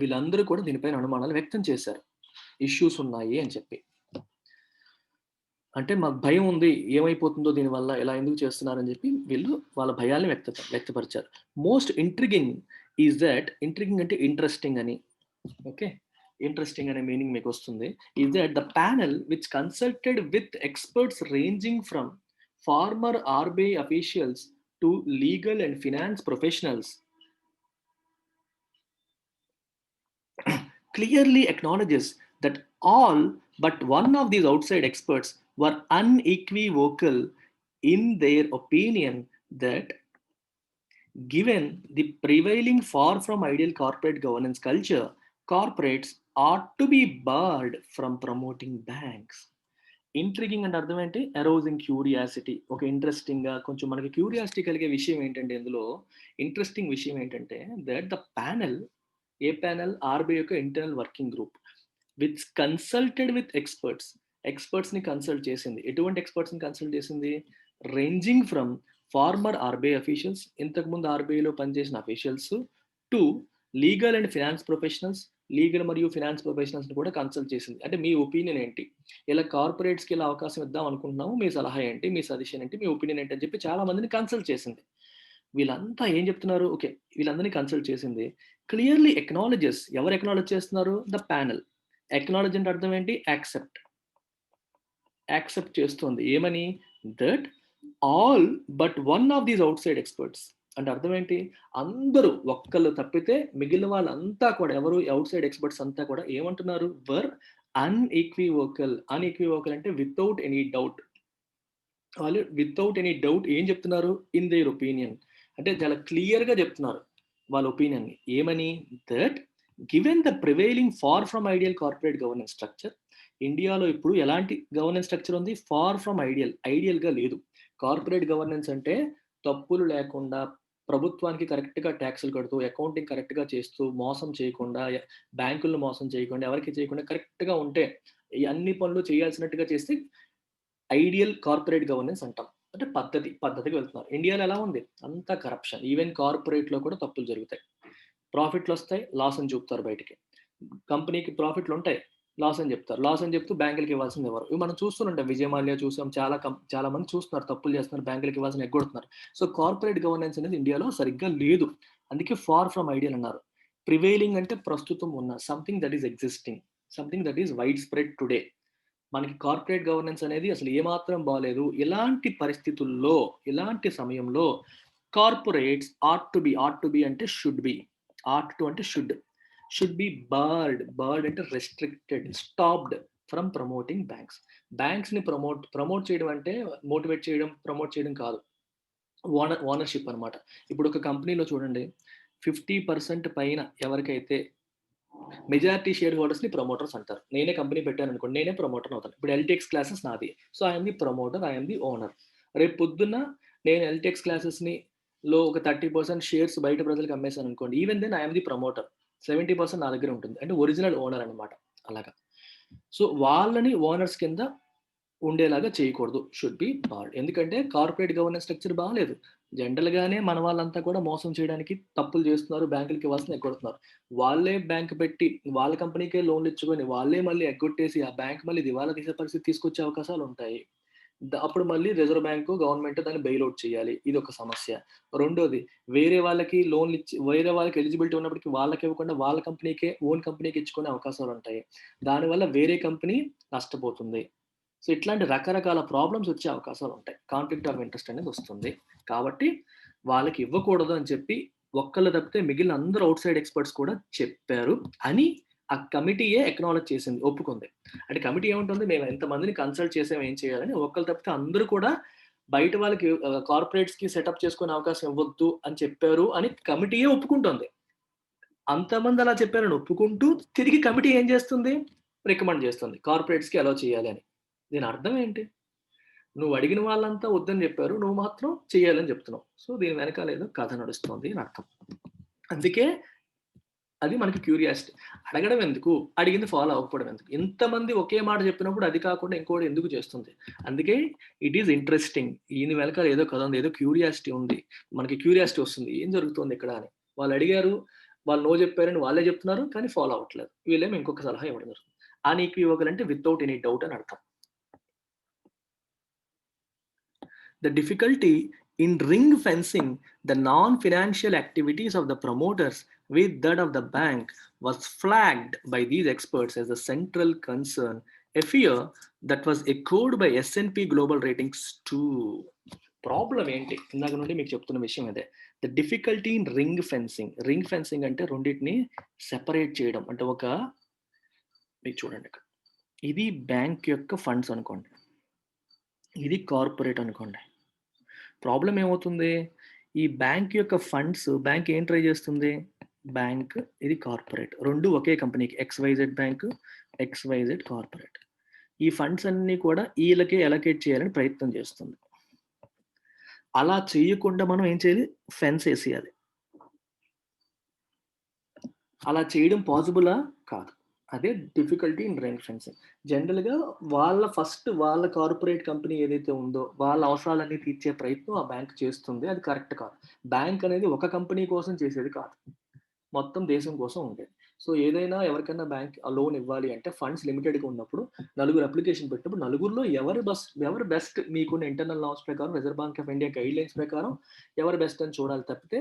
[SPEAKER 1] వీళ్ళందరూ కూడా దీనిపైన అనుమానాలు వ్యక్తం చేశారు. ఇష్యూస్ ఉన్నాయి అని చెప్పి. అంటే మాకు భయం ఉంది. ఏమైపోతుందో దీనివల్ల ఇలా ఎందుకు చేస్తున్నారని చెప్పి వీళ్ళు వాళ్ళ భయాల్ని వ్యక్తపరిచారు. Most intriguing is that, intriguing అంటే ఇంట్రెస్టింగ్ అని. ఓకే, ఇంట్రెస్టింగ్ అనే మీనింగ్ మీకు వస్తుంది. Is that the panel which consulted with experts ranging from former RBI officials to legal and finance professionals clearly acknowledges that all but one of these outside experts were unequivocal in their opinion that given the prevailing far from ideal corporate governance culture, corporates ought to be barred from promoting banks. Intriguing అంటే అర్థం ఏంటి? Arousing curiosity. ఒక ఇంట్రెస్టింగ్గా కొంచెం మనకి curiosity కలిగే విషయం ఏంటంటే, ఇందులో ఇంట్రెస్టింగ్ విషయం ఏంటంటే దట్ ద ప్యానెల్, ఏ ప్యానెల్? ఆర్బీఐ యొక్క internal working group which consulted with ఎక్స్పర్ట్స్ని కన్సల్ట్ చేసింది. ఎటువంటి ఎక్స్పర్ట్స్ని కన్సల్ట్ చేసింది? Ranging from former RBI officials, ఇంతకుముందు ఆర్బీఐలో పనిచేసిన officials, to legal and finance professionals, legal మరియు ఫినాన్స్ ప్రొఫెషనల్స్ని కూడా కన్సల్ట్ చేసింది. అంటే మీ ఒపీనియన్ ఏంటి? ఇలా కార్పొరేట్స్కి ఇలా అవకాశం ఇద్దాం అనుకుంటున్నాము, మీ సలహా ఏంటి, మీ సజెషన్ ఏంటి, మీ ఒపీనియన్ ఏంటి అని చెప్పి చాలా మందిని కన్సల్ట్ చేసింది. వీళ్ళంతా ఏం చెప్తున్నారు? ఓకే, వీళ్ళందరినీ కన్సల్ట్ చేసింది. క్లియర్లీ ఎక్నాలజెస్, ఎవరు ఎక్నాలజ్ చేస్తున్నారు? The panel. ఎక్నాలజ్ అంటే అర్థం ఏంటి? యాక్సెప్ట్ చేస్తుంది. ఏమని? That all but one of these out side experts అంటే అర్థం ఏంటి? అందరూ ఒక్కళ్ళు తప్పితే మిగిలిన వాళ్ళంతా కూడా, ఎవరు? అవుట్ సైడ్ ఎక్స్పర్ట్స్ అంతా కూడా ఏమంటున్నారు? వర్ అన్ఈక్వివోకల్. అన్ఈక్వివోకల్ అంటే వితౌట్ ఎనీ డౌట్. వాళ్ళు వితౌట్ ఎనీ డౌట్ ఏం చెప్తున్నారు? ఇన్ దేర్ ఒపీనియన్ అంటే చాలా క్లియర్గా చెప్తున్నారు వాళ్ళ ఒపీనియన్ని. ఏమని? That given the prevailing far from ideal corporate governance structure, ఇండియాలో ఇప్పుడు ఎలాంటి గవర్నెన్స్ స్ట్రక్చర్ ఉంది? ఫార్ ఫ్రమ్ ఐడియల్గా లేదు. కార్పొరేట్ గవర్నెన్స్ అంటే తప్పులు లేకుండా, ప్రభుత్వానికి కరెక్ట్గా ట్యాక్సులు కడుతూ, అకౌంటింగ్ కరెక్ట్గా చేస్తూ, మోసం చేయకుండా, బ్యాంకులను మోసం చేయకుండా, ఎవరికి చేయకుండా కరెక్ట్గా ఉంటే, ఈ అన్ని పనులు చేయాల్సినట్టుగా చేస్తే ఐడియల్ కార్పొరేట్ గవర్నెన్స్ అంటాం. అంటే పద్ధతికి వెళ్తున్నారు. ఇండియాలో ఎలా ఉంది? అంతా కరప్షన్. ఈవెన్ కార్పొరేట్లో కూడా తప్పులు జరుగుతాయి. ప్రాఫిట్లు వస్తాయి, లాస్ అని చూపుతారు బయటికి. కంపెనీకి ప్రాఫిట్లు ఉంటాయి, లాస్ అని చెప్తారు. లాస్ అని చెప్తూ బ్యాంకులకి ఇవ్వాల్సింది ఎవరు? ఇవి మనం చూస్తుంటాం. విజయమాల్యా చూసాం, చాలా మంది చూస్తున్నారు, తప్పులు చేస్తున్నారు, బ్యాంకులకి ఇవ్వాల్సిన ఎగ్గొడుతున్నారు. సో కార్పొరేట్ గవర్నెన్స్ అనేది ఇండియాలో సరిగ్గా లేదు. అందుకే ఫార్ ఫ్రమ్ ఐడియల్ అన్నారు. ప్రివైలింగ్ అంటే ప్రస్తుతం ఉన్న, something that is existing, something that is widespread today. మనకి కార్పొరేట్ గవర్నెన్స్ అనేది అసలు ఏమాత్రం బాలేదు. ఇలాంటి పరిస్థితుల్లో, ఇలాంటి సమయంలో కార్పొరేట్స్ ఆట్ టు బి అంటే షుడ్ బి, ఆట్ టు అంటే షుడ్ బి బర్డ్ అంటే రెస్ట్రిక్టెడ్, స్టాప్డ్ ఫ్రమ్ ప్రమోటింగ్ బ్యాంక్స్ని ప్రమోట్ చేయడం అంటే మోటివేట్ చేయడం, ప్రమోట్ చేయడం కాదు. ఓనర్షిప్ అనమాట. ఇప్పుడు ఒక కంపెనీలో చూడండి, 50% పైన ఎవరికైతే మెజారిటీ షేర్ హోల్డర్స్ని ప్రమోటర్స్ అంటారు. నేనే కంపెనీ పెట్టాను అనుకోండి, నేనే ప్రమోటర్ అవుతాను. ఇప్పుడు ఎల్టీఎక్స్ క్లాసెస్ నాది. So I'm the promoter, I'm the owner. రేపు పొద్దున్న నేను ఎల్టీఎక్స్ క్లాసెస్ని లో ఒక 30% షేర్స్ బయట ప్రజలకు అమ్మేశాను అనుకోండి, even then I'm the promoter. 70% నా దగ్గర ఉంటుంది. అంటే ఒరిజినల్ ఓనర్ అనమాట. అలాగా. సో వాళ్ళని ఓనర్స్ కింద ఉండేలాగా చేయకూడదు. Should be board. ఎందుకంటే కార్పొరేట్ గవర్నెన్స్ స్ట్రక్చర్ బాగాలేదు. జనరల్గానే మన వాళ్ళంతా కూడా మోసం చేయడానికి తప్పులు చేస్తున్నారు, బ్యాంకులకి ఇవ్వాల్సిన ఎగ్గొడుతున్నారు. వాళ్ళే బ్యాంక్ పెట్టి వాళ్ళ కంపెనీకే లోన్లు ఇచ్చుకొని వాళ్ళే మళ్ళీ ఎగ్గొట్టేసి ఆ బ్యాంక్ మళ్ళీ దివాలా తీసే పరిస్థితి తీసుకొచ్చే అవకాశాలు ఉంటాయి. అప్పుడు మళ్ళీ రిజర్వ్ బ్యాంకు, గవర్నమెంట్ దాన్ని బెయిల్అవుట్ చేయాలి. ఇది ఒక సమస్య. రెండోది, వేరే వాళ్ళకి లోన్లు ఇచ్చి, వేరే వాళ్ళకి ఎలిజిబిలిటీ ఉన్నప్పటికీ వాళ్ళకి ఇవ్వకుండా వాళ్ళ కంపెనీకే, ఓన్ కంపెనీకి ఇచ్చుకునే అవకాశాలు ఉంటాయి. దానివల్ల వేరే కంపెనీ నష్టపోతుంది. సో ఇట్లాంటి రకరకాల ప్రాబ్లమ్స్ వచ్చే అవకాశాలు ఉంటాయి. కాన్ఫ్లిక్ట్ ఆఫ్ ఇంట్రెస్ట్ అనేది వస్తుంది. కాబట్టి వాళ్ళకి ఇవ్వకూడదు అని చెప్పి ఒక్కళ్ళు తప్పితే మిగిలిన అందరూ అవుట్ సైడ్ ఎక్స్పర్ట్స్ కూడా చెప్పారు అని ఆ కమిటీయే ఎక్నాలెడ్జ్ చేసింది, ఒప్పుకుంది. అంటే కమిటీ ఏముంటుంది, మేము ఎంతమందిని కన్సల్ట్ చేసాం ఏం చేయాలని, ఒక్కరు తప్పితే అందరూ కూడా బయట వాళ్ళకి కార్పొరేట్స్కి సెటప్ చేసుకునే అవకాశం ఇవ్వద్దు అని చెప్పారు అని కమిటీయే ఒప్పుకుంటుంది. అంతమంది అలా చెప్పారని ఒప్పుకుంటూ తిరిగి కమిటీ ఏం చేస్తుంది, రికమెండ్ చేస్తుంది కార్పొరేట్స్కి అలౌ చేయాలి అని. దీని అర్థం ఏంటి, నువ్వు అడిగిన వాళ్ళంతా వద్దని చెప్పారు, నువ్వు మాత్రం చేయాలని చెప్తున్నావు. సో దీని వెనకాల ఏదో కథ నడుస్తుంది అని అర్థం. అందుకే అది మనకి క్యూరియాసిటీ. అడగడం ఎందుకు, అడిగింది ఫాలో అవ్వకపోవడం ఎందుకు? ఇంతమంది ఒకే మాట చెప్పినప్పుడు అది కాకుండా ఇంకోటి ఎందుకు చేస్తుంది? అందుకే ఇట్ ఈస్ ఇంట్రెస్టింగ్. ఈయన వెనకాల ఏదో కథ ఉంది, ఏదో క్యూరియాసిటీ ఉంది. మనకి క్యూరియాసిటీ వస్తుంది, ఏం జరుగుతుంది ఇక్కడ అని. వాళ్ళు అడిగారు, వాళ్ళు నో చెప్పారని వాళ్ళే చెప్తున్నారు, కానీ ఫాలో అవ్వట్లేదు. వీళ్ళేమో ఇంకొక సలహా ఇవ్వడం జరుగుతుంది. అన్ఈక్వివోకల్ వితౌట్ ఎనీ డౌట్ అని అర్థం. The difficulty in ring fencing the non-financial activities of the promoters with that of the bank was flagged by these experts as a central concern, a fear that was echoed by S&P Global Ratings too. Problem ఏంటి, ఇందాక నుండి మీకు చెప్తున్న విషయం అదే. The difficulty in ring fencing. Ring fencing అంటే రెండింటిని separate చేయడం. అంటే ఒక, మీకు చూడండి, ఇది బ్యాంక్ యొక్క ఫండ్స్ అనుకోండి, ఇది కార్పొరేట్ అనుకోండి. ప్రాబ్లం ఏమవుతుంది, ఈ బ్యాంక్ యొక్క ఫండ్స్, బ్యాంక్ ఏం ట్రై చేస్తుంది, బ్యాంక్ ఇది కార్పొరేట్, రెండు ఒకే కంపెనీకి, XYZ బ్యాంక్, XYZ కార్పొరేట్. ఈ ఫండ్స్ అన్ని కూడా వీళ్ళకే అలొకేట్ చేయాలని ప్రయత్నం చేస్తుంది. అలా చేయకుండా మనం ఏం చేయాలి, ఫెన్స్ వేసేయాలి. అలా చేయడం పాసిబులా కాదు. అదే డిఫికల్టీ ఇన్ రింగ్ ఫెన్సింగ్. జనరల్గా వాళ్ళ కార్పొరేట్ కంపెనీ ఏదైతే ఉందో వాళ్ళ అవసరాలన్నీ తీర్చే ప్రయత్నం ఆ బ్యాంక్ చేస్తుంది, అది కరెక్ట్ కాదు. బ్యాంక్ అనేది ఒక కంపెనీ కోసం చేసేది కాదు, మొత్తం దేశం కోసం ఉండేది. సో ఏదైనా ఎవరికైనా బ్యాంక్ లోన్ ఇవ్వాలి అంటే ఫండ్స్ లిమిటెడ్గా ఉన్నప్పుడు నలుగురు అప్లికేషన్ పెట్టినప్పుడు నలుగురిలో ఎవరు బెస్ట్ మీకున్న ఇంటర్నల్ లాస్ ప్రకారం, reserve bank of India guide lines ప్రకారం ఎవరు బెస్ట్ అని చూడాలి తప్పితే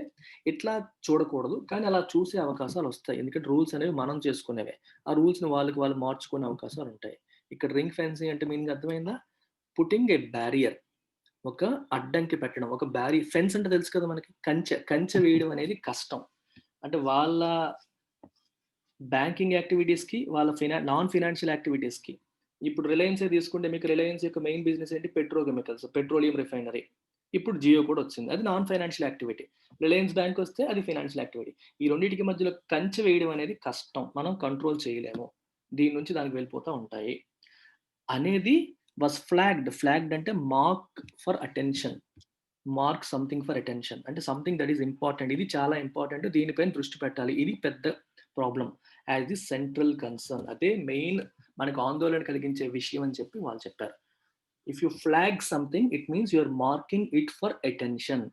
[SPEAKER 1] ఇట్లా చూడకూడదు. కానీ అలా చూసే అవకాశాలు వస్తాయి, ఎందుకంటే రూల్స్ అనేవి మనం చేసుకునేవే. ఆ రూల్స్ని వాళ్ళు మార్చుకునే అవకాశాలు ఉంటాయి. ఇక్కడ రింగ్ ఫెన్సింగ్ అంటే మీనింగ్ అర్థమైందా, పుట్టింగ్ ఏ బ్యారియర్, ఒక అడ్డంకి పెట్టడం. ఒక బ్యారియర్, ఫెన్స్ అంటే తెలుసు కదా మనకి, కంచె వేయడం అనేది కష్టం. అంటే వాళ్ళ బ్యాంకింగ్ యాక్టివిటీస్కి, వాళ్ళ నాన్ ఫినాన్షియల్ యాక్టివిటీస్కి. ఇప్పుడు రిలయన్స్ తీసుకుంటే మీకు రిలయన్స్ యొక్క మెయిన్ బిజినెస్ ఏంటి, పెట్రోకెమికల్స్, పెట్రోలియం రిఫైనరీ. ఇప్పుడు జియో కూడా వచ్చింది, అది non financial activity. Reliance bank వస్తే అది ఫైనాన్షియల్ యాక్టివిటీ. ఈ రెండింటికి మధ్యలో కంచె వేయడం అనేది కష్టం, మనం కంట్రోల్ చేయలేము, దీని నుంచి దానికి వెళ్ళిపోతూ ఉంటాయి అనేది వాస్ ఫ్లాగ్డ్ అంటే mark for attention, mark something for attention అంటే సంథింగ్ దట్ ఈస్ ఇంపార్టెంట్, ఇది చాలా ఇంపార్టెంట్, దీనిపైన దృష్టి పెట్టాలి, ఇది పెద్ద problem as the central concern. అదే మెయిన్ మనకు ఆందోళన కలిగించే విషయం అని చెప్పి వాళ్ళు చెప్పారు. If you flag something it means you're marking it for attention.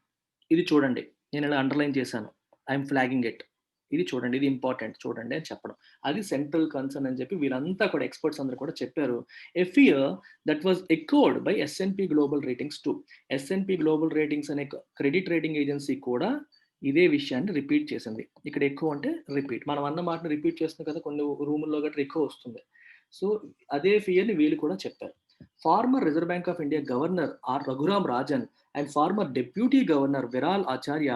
[SPEAKER 1] ఇది చూడండి, నేను ఇలా అండర్లైన్ చేశాను, ఐఎమ్ ఫ్లాగింగ్ ఇట్, ఇది చూడండి, ఇది ఇంపార్టెంట్ చూడండి అని చెప్పడం, అది సెంట్రల్ కన్సర్న్ అని చెప్పి వీళ్ళంతా కూడా ఎక్స్పర్ట్స్ అందరూ కూడా చెప్పారు. A fear that was ఎకోడ్ by S&P global ratings two. S&P global ratings అనే క్రెడిట్ రేటింగ్ ఏజెన్సీ కూడా ఇదే విషయాన్ని రిపీట్ చేసింది. ఇక్కడ ఎక్కువ అంటే రిపీట్, మనం అన్న మాటను రిపీట్ చేస్తున్నాం కదా, కొన్ని రూముల్లో గట్రా ఎక్కువ వస్తుంది. సో అదే ఫియర్ని వీళ్ళు కూడా చెప్పారు. Former Reserve bank of India governor R Raghuram Rajan and former deputy governor Viral Acharya,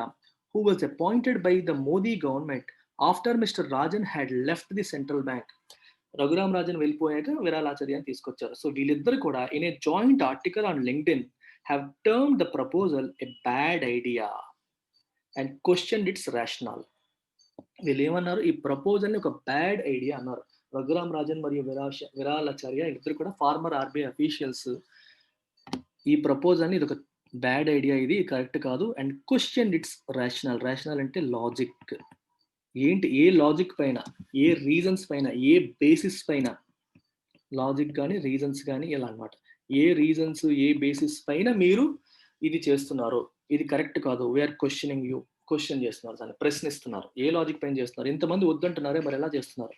[SPEAKER 1] who was appointed by the Modi government after Mr. Rajan had left the central bank. Raghuram Rajan వెళ్ళిపోయాక విరాల్ ఆచార్యని తీసుకొచ్చారు. సో వీళ్ళిద్దరు కూడా in a joint article on LinkedIn have termed the proposal a bad idea and questioned it's rational. వీళ్ళు ఏమన్నారు, ఈ ప్రపోజల్ని ఒక bad idea అన్నారు. రఘురామ్ రాజన్ మరియు విరాల్ ఆచార్య ఇద్దరు కూడా ఫార్మర్ RBI అఫీషియల్స్ ఈ ప్రపోజల్ని ఇది ఒక బ్యాడ్ ఐడియా, ఇది కరెక్ట్ కాదు, అండ్ క్వశ్చన్ ఇట్స్ రేషనల్ అంటే లాజిక్. ఏంటి, ఏ లాజిక్ పైన, ఏ రీజన్స్ పైన, ఏ బేసిస్ పైన, లాజిక్ కానీ రీజన్స్ కానీ ఇలా అనమాట, ఏ రీజన్స్ ఏ బేసిస్ పైన మీరు ఇది చేస్తున్నారు, ఇది కరెక్ట్ కాదు, వీఆర్ క్వశ్చనింగ్ యూ, క్వశ్చన్ చేస్తున్నారు, దాన్ని ప్రశ్నిస్తున్నారు, ఏ లాజిక్ పైన చేస్తున్నారు, ఇంతమంది వద్దంటున్నారే మరి ఎలా చేస్తున్నారు.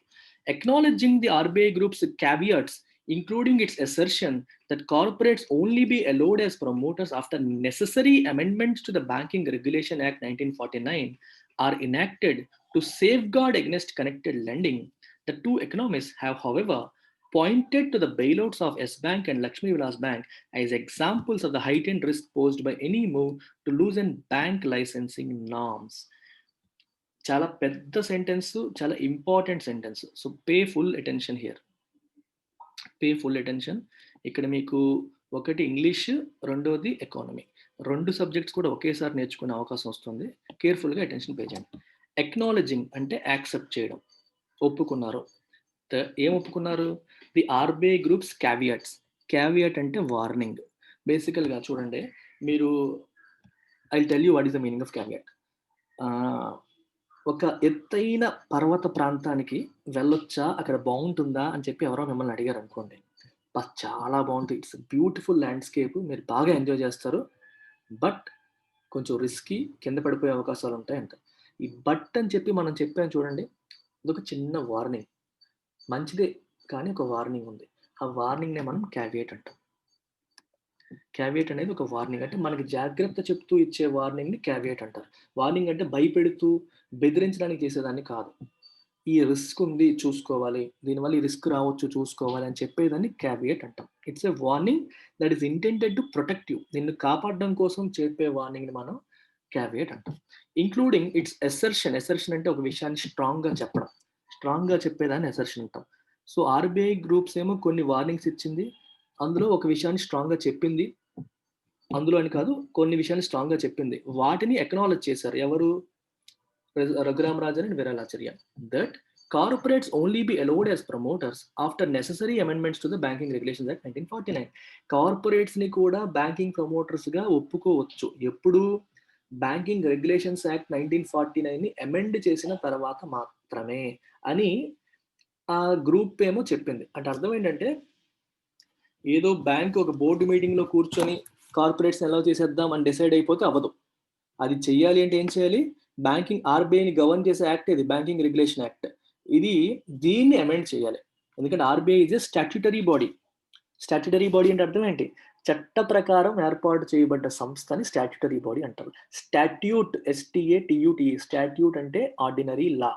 [SPEAKER 1] Acknowledging the RBI groups caveats including its assertion that corporates only be allowed as promoters after necessary amendments to the Banking Regulation Act 1949 are enacted to safeguard against connected lending. The two economists have, however, pointed to the bailouts of S Bank and Lakshmi Vilas Bank as examples of the heightened risk posed by any move to loosen bank licensing norms. చాలా పెద్ద sentence, చాలా important sentence. So pay full attention here. Pay full attention. ఇక్కడ మీకు ఒకటి English, రెండోది economy. 2 subjects కూడా ఒకేసారి నేర్చుకునే అవకాశం వస్తుంది. కేర్ఫుల్గా అటెన్షన్ పే చేయండి. ఎక్నాలజింగ్ అంటే యాక్సెప్ట్ చేయడం, ఒప్పుకున్నారు. ఏం ఒప్పుకున్నారు? The RBI groups caveats. Caveat అంటే వార్నింగ్. బేసికల్గా చూడండి, మీరు I tell you what is the meaning of caveat. ఒక ఎత్తైన పర్వత ప్రాంతానికి వెళ్ళొచ్చా, అక్కడ బాగుంటుందా అని చెప్పి ఎవరో మిమ్మల్ని అడిగారు అనుకోండి, చాలా బాగుంటుంది, ఇట్స్ బ్యూటిఫుల్ ల్యాండ్స్కేప్, మీరు బాగా ఎంజాయ్ చేస్తారు, బట్ కొంచెం రిస్కీ, కింద పడిపోయే అవకాశాలు ఉంటాయంట. ఈ బట్ అని చెప్పి మనం చెప్పాం చూడండి, ఇదొక చిన్న వార్నింగ్. మంచిదే, కానీ ఒక వార్నింగ్ ఉంది. ఆ వార్నింగ్నే మనం క్యావియేట్ అంటాం. క్యావియేట్ అనేది ఒక వార్నింగ్, అంటే మనకి జాగ్రత్త చెప్తూ ఇచ్చే వార్నింగ్ని క్యావియేట్ అంటారు. వార్నింగ్ అంటే భయపెడుతూ బెదిరించడానికి చేసేదాన్ని కాదు. ఈ రిస్క్ ఉంది, చూసుకోవాలి, దీనివల్ల ఈ రిస్క్ రావచ్చు, చూసుకోవాలి అని చెప్పేదాన్ని క్యావియేట్ అంటాం. It's a warning that is intended to protect you. నిన్ను కాపాడడం కోసం చెప్పే వార్నింగ్ని మనం క్యావియేట్ అంటాం. Including it's assertion. ఎసర్షన్ అంటే ఒక విషయాన్ని స్ట్రాంగ్గా చెప్పడం, స్ట్రాంగ్గా చెప్పేదాన్ని ఎసర్షన్ అంటాం. సో ఆర్బీఐ గ్రూప్స్ ఏమో కొన్ని వార్నింగ్స్ ఇచ్చింది, అందులో ఒక విషయాన్ని స్ట్రాంగ్గా చెప్పింది, అందులో అని కాదు, కొన్ని విషయాన్ని స్ట్రాంగ్గా చెప్పింది, వాటిని ఎక్నాలెడ్జ్ చేశారు ఎవరు? Raghuram Rajan and Viralacharya, that corporates only be allowed as promoters after necessary amendments to the Banking Regulations Act 1949. Corporates ని కూడా బ్యాంకింగ్ ప్రమోటర్స్ గా ఒప్పుకోవచ్చు ఎప్పుడు? బ్యాంకింగ్ రెగ్యులేషన్స్ యాక్ట్ 1949 ని అమెండ్ చేసిన తర్వాత మాత్రమే అని ఆ గ్రూప్ ఏమో చెప్పింది. అంటే అర్థం ఏంటంటే, ఏదో బ్యాంక్ ఒక బోర్డు మీటింగ్ లో కూర్చొని కార్పొరేట్స్ ఎలా చేసేద్దాం అని డిసైడ్ అయిపోతే అవ్వదు. అది చెయ్యాలి అంటే ఏం చేయాలి? బ్యాంకింగ్ ఆర్బీఐని గవర్న్ చేసే యాక్ట్ ఇది బ్యాంకింగ్ రెగ్యులేషన్ యాక్ట్. ఇది దీన్ని అమెండ్ చేయాలి. ఎందుకంటే RBI is a statutory body. Statutory body అంటే అర్థం ఏంటి? చట్ట ప్రకారం ఏర్పాటు చేయబడ్డ సంస్థని స్టాట్యుటరీ బాడీ అంటారు. స్టాట్యూట్, STATUT, స్టాట్యూట్ అంటే ఆర్డినరీ లా.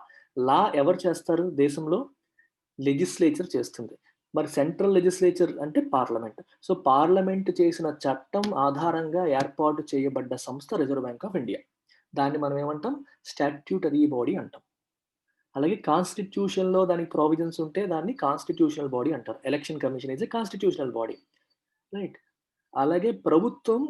[SPEAKER 1] లా ఎవరు చేస్తారు దేశంలో? లెజిస్లేచర్ చేస్తుంది. మరి సెంట్రల్ లెజిస్లేచర్ అంటే పార్లమెంట్. సో పార్లమెంట్ చేసిన చట్టం ఆధారంగా ఏర్పాటు చేయబడ్డ సంస్థ రిజర్వ్ బ్యాంక్ ఆఫ్ ఇండియా. దాన్ని మనం ఏమంటాం? స్టాట్యూటరీ బాడీ అంటాం. అలాగే కాన్స్టిట్యూషన్లో దానికి ప్రావిజన్స్ ఉంటే దాన్ని కాన్స్టిట్యూషనల్ బాడీ అంటారు. Election commission is a constitutional body, right? అలాగే ప్రభుత్వం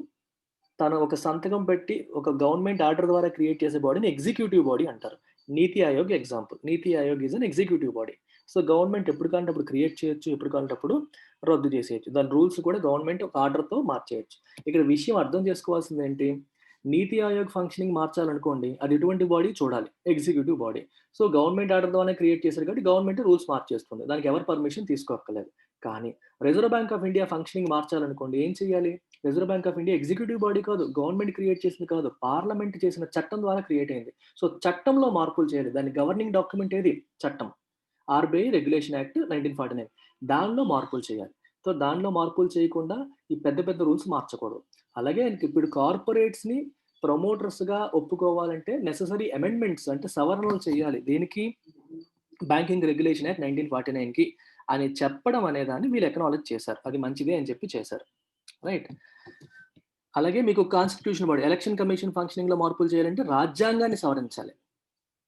[SPEAKER 1] తన ఒక సంతకం పెట్టి ఒక గవర్నమెంట్ ఆర్డర్ ద్వారా క్రియేట్ చేసే బాడీని ఎగ్జిక్యూటివ్ బాడీ అంటారు. నీతి Aayog example. NITI Aayog is an executive body. So government ఎప్పుడు కాంటే అప్పుడు క్రియేట్ చేయొచ్చు, ఎప్పుడు కాంటే అప్పుడు రద్దు చేసేయచ్చు. దాని రూల్స్ కూడా గవర్నమెంట్ ఒక ఆర్డర్తో మార్చేయచ్చు. ఇక్కడ విషయం అర్థం చేసుకోవాల్సింది ఏంటి? నీతి ఆయోగ్ ఫంక్షనింగ్ మార్చాలనుకోండి, అది ఎటువంటి బాడీ చూడాలి? Executive body. So government order ద్వారానే క్రియేట్ చేశారు కాబట్టి గవర్నమెంట్ రూల్స్ మార్చేస్తుంది, దానికి ఎవరు పర్మిషన్ తీసుకోక్కర్లేదు. కానీ Reserve bank of India functioning మార్చాలనుకోండి, ఏం చేయాలి? Reserve bank of India executive body కాదు, గవర్నమెంట్ క్రియేట్ చేసింది కాదు, పార్లమెంట్ చేసిన చట్టం ద్వారా క్రియేట్ అయింది. సో చట్టంలో మార్పులు చేయాలి. దాని గవర్నింగ్ డాక్యుమెంట్ ఏది? చట్టం. RBI regulation act 1949. దానిలో మార్పులు చేయాలి. సో దానిలో మార్పులు చేయకుండా ఈ పెద్ద పెద్ద రూల్స్ మార్చకూడదు. అలాగే ఇప్పుడు కార్పొరేట్స్ని ప్రమోటర్స్గా ఒప్పుకోవాలంటే నెససరీ అమెండ్మెంట్స్ అంటే సవరణలు చేయాలి. దేనికి? బ్యాంకింగ్ రెగ్యులేషన్ యాక్ట్ 1949కి అని చెప్పడం అనేదాన్ని వీళ్ళు ఎక్నాలెడ్జ్ చేశారు. అది మంచిదే అని చెప్పి చేశారు, రైట్? అలాగే మీకు constitution body, election commission functioning లో మార్పులు చేయాలంటే రాజ్యాంగాన్ని సవరించాలి,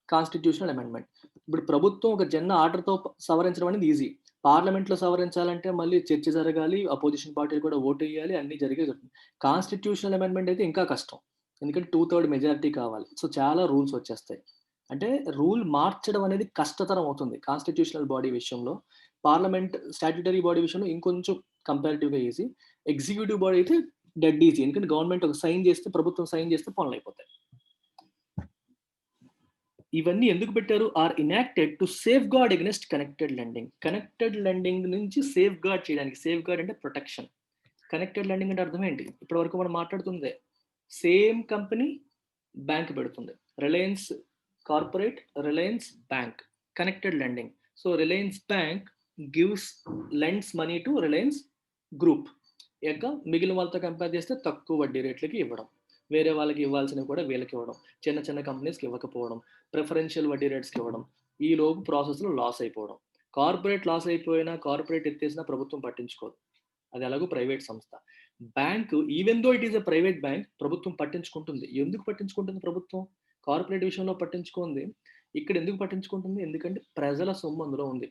[SPEAKER 1] కాన్స్టిట్యూషనల్ అమెండ్మెంట్. ఇప్పుడు ప్రభుత్వం ఒక జన్న ఆర్డర్తో సవరించడం అనేది ఈజీ. పార్లమెంట్లో సవరించాలంటే మళ్ళీ చర్చ జరగాలి, అపోజిషన్ పార్టీలు కూడా ఓటు వేయాలి, అన్ని జరిగే జరుగుతుంది. కాన్స్టిట్యూషనల్ అమెండ్మెంట్ అయితే ఇంకా కష్టం, ఎందుకంటే 2/3 మెజారిటీ కావాలి. సో చాలా రూల్స్ వచ్చేస్తాయి. అంటే రూల్ మార్చడం అనేది కష్టతరం అవుతుంది కాన్స్టిట్యూషనల్ బాడీ విషయంలో. పార్లమెంట్ స్టాట్యుటరీ బాడీ విషయంలో ఇంకొంచెం కంపారిటివ్గా ఈజీ. ఎగ్జిక్యూటివ్ బాడీ అయితే డెడ్ ఈజీ, ఎందుకంటే గవర్నమెంట్ ఒక సైన్ చేస్తే, ప్రభుత్వం సైన్ చేస్తే పనులు అయిపోతాయి. ఇవన్నీ ఎందుకు పెట్టారు? Are enacted to safeguard against connected lending. Connected lending నుంచి సేఫ్ గార్డ్ చేయడానికి. సేఫ్ గార్డ్ అంటే ప్రొటెక్షన్. కనెక్టెడ్ లెండింగ్ అంటే అర్థం ఏంటి? ఇప్పటి వరకు మనం మాట్లాడుతుంది సేమ్ కంపెనీ బ్యాంక్ పెడుతుంది, Reliance corporate, Reliance bank, connected lending. So Reliance bank lends money to Reliance group. ఇక మిగిలిన వాళ్ళతో కంపేర్ చేస్తే తక్కువ వడ్డీ రేట్లకి ఇవ్వడం, వేరే వాళ్ళకి ఇవ్వాల్సినవి కూడా వీళ్ళకి ఇవ్వడం, చిన్న చిన్న కంపెనీస్కి ఇవ్వకపోవడం, ప్రిఫరెన్షియల్ వడ్డీ రేట్స్కి ఇవ్వడం, ఈ లోపు ప్రాసెస్లో లాస్ అయిపోవడం. కార్పొరేట్ లాస్ అయిపోయినా, కార్పొరేట్ ఎత్తేసినా ప్రభుత్వం పట్టించుకోదు, అది ఎలాగో ప్రైవేట్ సంస్థ. Bank even though it is a private bank, ప్రభుత్వం పట్టించుకుంటుంది. ఎందుకు పట్టించుకుంటుంది ప్రభుత్వం? కార్పొరేట్ విషయంలో పట్టించుకుంది. ఇక్కడ ఎందుకు పట్టించుకుంటుంది? ఎందుకంటే ప్రజల సొమ్ము అందులో ఉంది.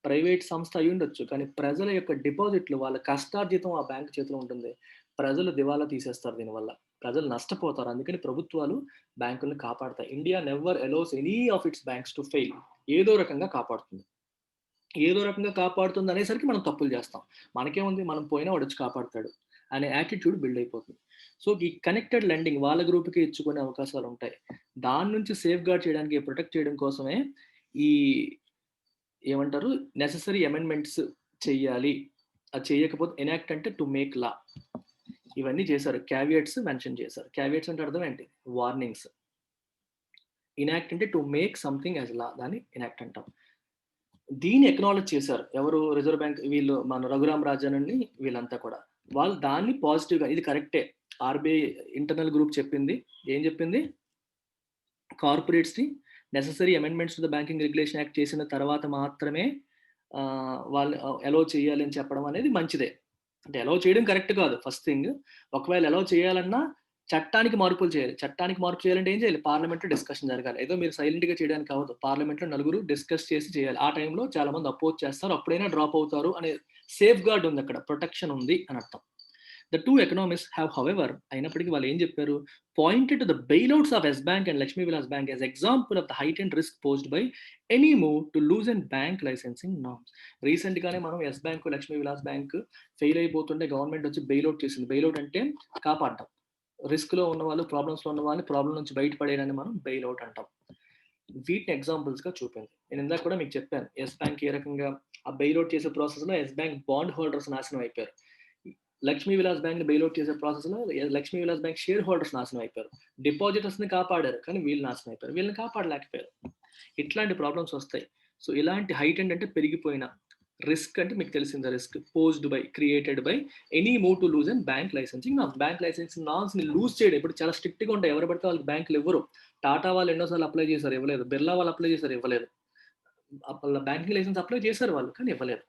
[SPEAKER 1] ప్రైవేట్ సంస్థ అయ్యుండొచ్చు. కానీ ప్రజల యొక్క డిపాజిట్లు, వాళ్ళ కష్టార్జితం ఆ బ్యాంక్ చేతిలో ఉంటుంది. ప్రజలు దివాలా తీసేస్తారు దీనివల్ల. ప్రజలు నష్టపోతారు. అందుకని ప్రభుత్వాలు బ్యాంకుల్ని కాపాడతాయి. India never allows any of it's banks to fail. ఏదో రకంగా కాపాడుతుంది. ఏదో రకంగా కాపాడుతుంది అనేసరికి మనం తప్పులు చేస్తాం. మనకేముంది, మనం పోయినా వాడొచ్చి కాపాడతాడు అనే యాటిట్యూడ్ బిల్డ్ అయిపోతుంది. సో ఈ కనెక్టెడ్ లెండింగ్ వాళ్ళ గ్రూప్‌కి ఇచ్చుకునే అవకాశాలు ఉంటాయి. దాని నుంచి సేఫ్‌గార్డ్ చేయడానికి, ప్రొటెక్ట్ చేయడం కోసమే ఈ ఏమంటారు, నెసెసరీ అమెండ్మెంట్స్ చెయ్యాలి. అది చేయకపోతే ఎనాక్ట్ అంటే టు మేక్ లా. ఇవన్నీ చేశారు. క్యావియట్స్ మెన్షన్ చేశారు. క్యావియట్స్ అంటే అర్థం ఏంటి? వార్నింగ్స్. ఇనాక్ట్ అంటే to make something as law, దాన్ని ఇనాక్ట్ అంటాం. దీన్ని ఎక్నాలెడ్జ్ చేశారు ఎవరు? రిజర్వ్ బ్యాంక్ వీళ్ళు, మన రఘురామ్ రాజన్ అని వీళ్ళంతా కూడా. వాళ్ళు దాన్ని పాజిటివ్గా, ఇది కరెక్టే, ఆర్బీఐ ఇంటర్నల్ గ్రూప్ చెప్పింది. ఏం చెప్పింది? కార్పొరేట్స్ని necessary amendments to the Banking Regulation Act చేసిన తర్వాత మాత్రమే వాళ్ళు అలౌ చేయాలి అని చెప్పడం అనేది మంచిదే. అంటే అలౌ చేయడం కరెక్ట్ కాదు ఫస్ట్ థింగ్. ఒకవేళ అలౌ చేయాలన్నా చట్టానికి మార్పులు చేయాలి. చట్టానికి మార్పు చేయాలంటే ఏం చేయాలి? పార్లమెంట్లో డిస్కషన్ జరగాలి. ఏదో మీరు సైలెంట్గా చేయడానికి అవ్వదు. పార్లమెంట్లో నలుగురు డిస్కస్ చేసి చేయాలి. ఆ టైంలో చాలా మంది అపోజ్ చేస్తారు, అప్పుడైనా డ్రాప్ అవుతారు అనే సేఫ్ గార్డ్ ఉంది అక్కడ, ప్రొటెక్షన్ ఉంది అని అర్థం. The two economics have however, అయినప్పటికీ వాళ్ళు ఏం చెప్పారు? Pointed to the bailouts of Yes Bank and Lakshmi Vilas Bank as example of the heightened risk posed by any move to loose and bank licensing norms. Recent గానే మనం Yes Bank, Lakshmi Vilas Bank fail అయిపోతుంటే government వచ్చి bailout చేసింది. Bailout అంటే కాపాడటం. Risk లో ఉన్న వాళ్ళు, ప్రాబ్లమ్స్ లో ఉన్న వాళ్ళని ప్రాబ్లం నుంచి బయటపడేయడాన్ని మనం బెయిల్అవుట్ అంటాం. వీటిని ఎగ్జాంపుల్స్ గా చూపింది. నేను ఇందాక కూడా మీకు చెప్పాను, ఎస్ బ్యాంక్ ఏ రకంగా ఆ బెయిల్అవుట్ చేసే ప్రాసెస్ లో ఎస్ బ్యాంక్ బాండ్ హోల్డర్స్ నాశనం అయిపోయారు. లక్ష్మీ విలాస్ బ్యాంక్ ని బెయిల్అవుట్ చేసే ప్రాసెస్ లో Lakshmi Vilas bank share holders నాశనం అయిపోయారు. డిపాజిటర్స్ ని కాపాడారు, కానీ వీళ్ళు నాశనం అయిపోయారు. వీళ్ళని కాపాడలేకపోయారు. ఇట్లాంటి ప్రాబ్లమ్స్ వస్తాయి. సో ఇలాంటి హైట్ అంటే పెరిగిపోయిన రిస్క్, అంటే మీకు తెలిసింది, risk posed by, created by any move to loose and bank licensing norms. Bank licensing norms ని లూజ్ చేయడం ఇప్పుడు చాలా స్ట్రిక్ట్ గా ఉంటాయి. ఎవరు పడితే వాళ్ళకి బ్యాంకులు ఇవ్వరు. టాటా వాళ్ళు ఎన్నోసార్లు అప్లై చేశారు, ఇవ్వలేదు. బిర్లా వాళ్ళు అప్లై చేశారు, ఇవ్వలేదు. బ్యాంకింగ్ లైసెన్స్ అప్లై చేశారు వాళ్ళు, కానీ ఇవ్వలేదు.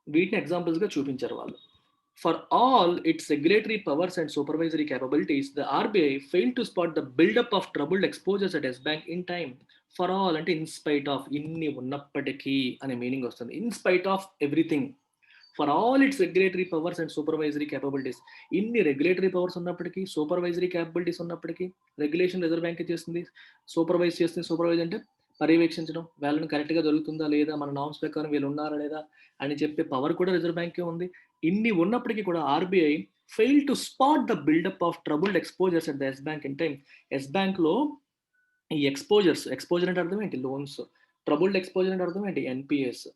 [SPEAKER 1] వీటిని ఎగ్జాంపుల్స్ గా చూపించారు వాళ్ళు. For all its regulatory powers and supervisory capabilities, the RBI failed to spot the buildup of troubled exposures at S Bank in time. For all అంటే in spite of, ఇన్ని ఉన్నప్పటికీ అనే మీనింగ్ వస్తుంది. In spite of everything. For all its regulatory powers and supervisory capabilities. ఇన్ని regulatory powers ఉన్నప్పటికీ, supervisory capabilities ఉన్నప్పటికీ, regulation reserve bank చేస్తుంది, supervise చేస్తుంది. సూపర్వైజ్ అంటే పర్యవేక్షించడం, వాళ్ళని కరెక్ట్గా జరుగుతుందా లేదా, మన నామ్స్ ప్రకారం వీళ్ళు ఉన్నారా లేదా అని చెప్పే పవర్ కూడా రిజర్వ్ బ్యాంకే ఉంది. ఇన్ని ఉన్నప్పటికీ కూడా RBI fail to spot the buildup of troubled exposures at the Yes bank in time. Yes bank లో ఈ ఎక్స్పోజర్ అంటే అర్థం ఏంటి? లోన్స్. ట్రబుల్డ్ ఎక్స్పోజర్ అంటే అర్థం ఏంటి? ఎన్పిఎస్.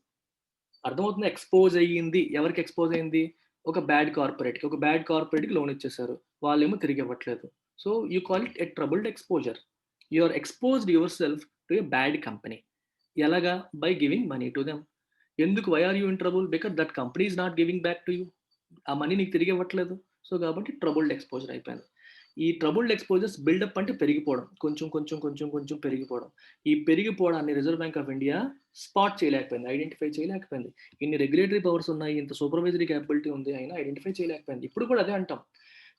[SPEAKER 1] అర్థమవుతుంది. ఎక్స్పోజ్ అయ్యింది, ఎవరికి ఎక్స్పోజ్ అయింది? ఒక బ్యాడ్ కార్పొరేట్కి. ఒక బ్యాడ్ కార్పొరేట్కి లోన్ ఇచ్చేసారు, వాళ్ళేమో తిరిగి ఇవ్వట్లేదు. So you call it a troubled exposure. You are exposed yourself to a bad company. ఎలాగా? By giving money to them. ఎందుకు? Why are you in trouble? Because that company is not giving back to you. ఆ money నీకు తిరిగి ఇవ్వట్లేదు. So కాబట్టి troubled exposure అయిపోయింది. ఈ troubled exposures buildup అంటే పెరిగిపోవడం, కొంచెం కొంచెం కొంచెం కొంచెం పెరిగిపోవడం. ఈ పెరిగిపోవడాన్ని Reserve bank of India spot చేయలేకపోయింది, ఐడెంటిఫై చేయలేకపోయింది. ఇన్ని రెగ్యులేటరీ పవర్స్ ఉన్నాయి, ఇంత సూపర్వైజరీ క్యాపబిలిటీ ఉంది, అయినా ఐడెంటిఫై చేయలేకపోయింది. ఇప్పుడు కూడా అదే అంటాం.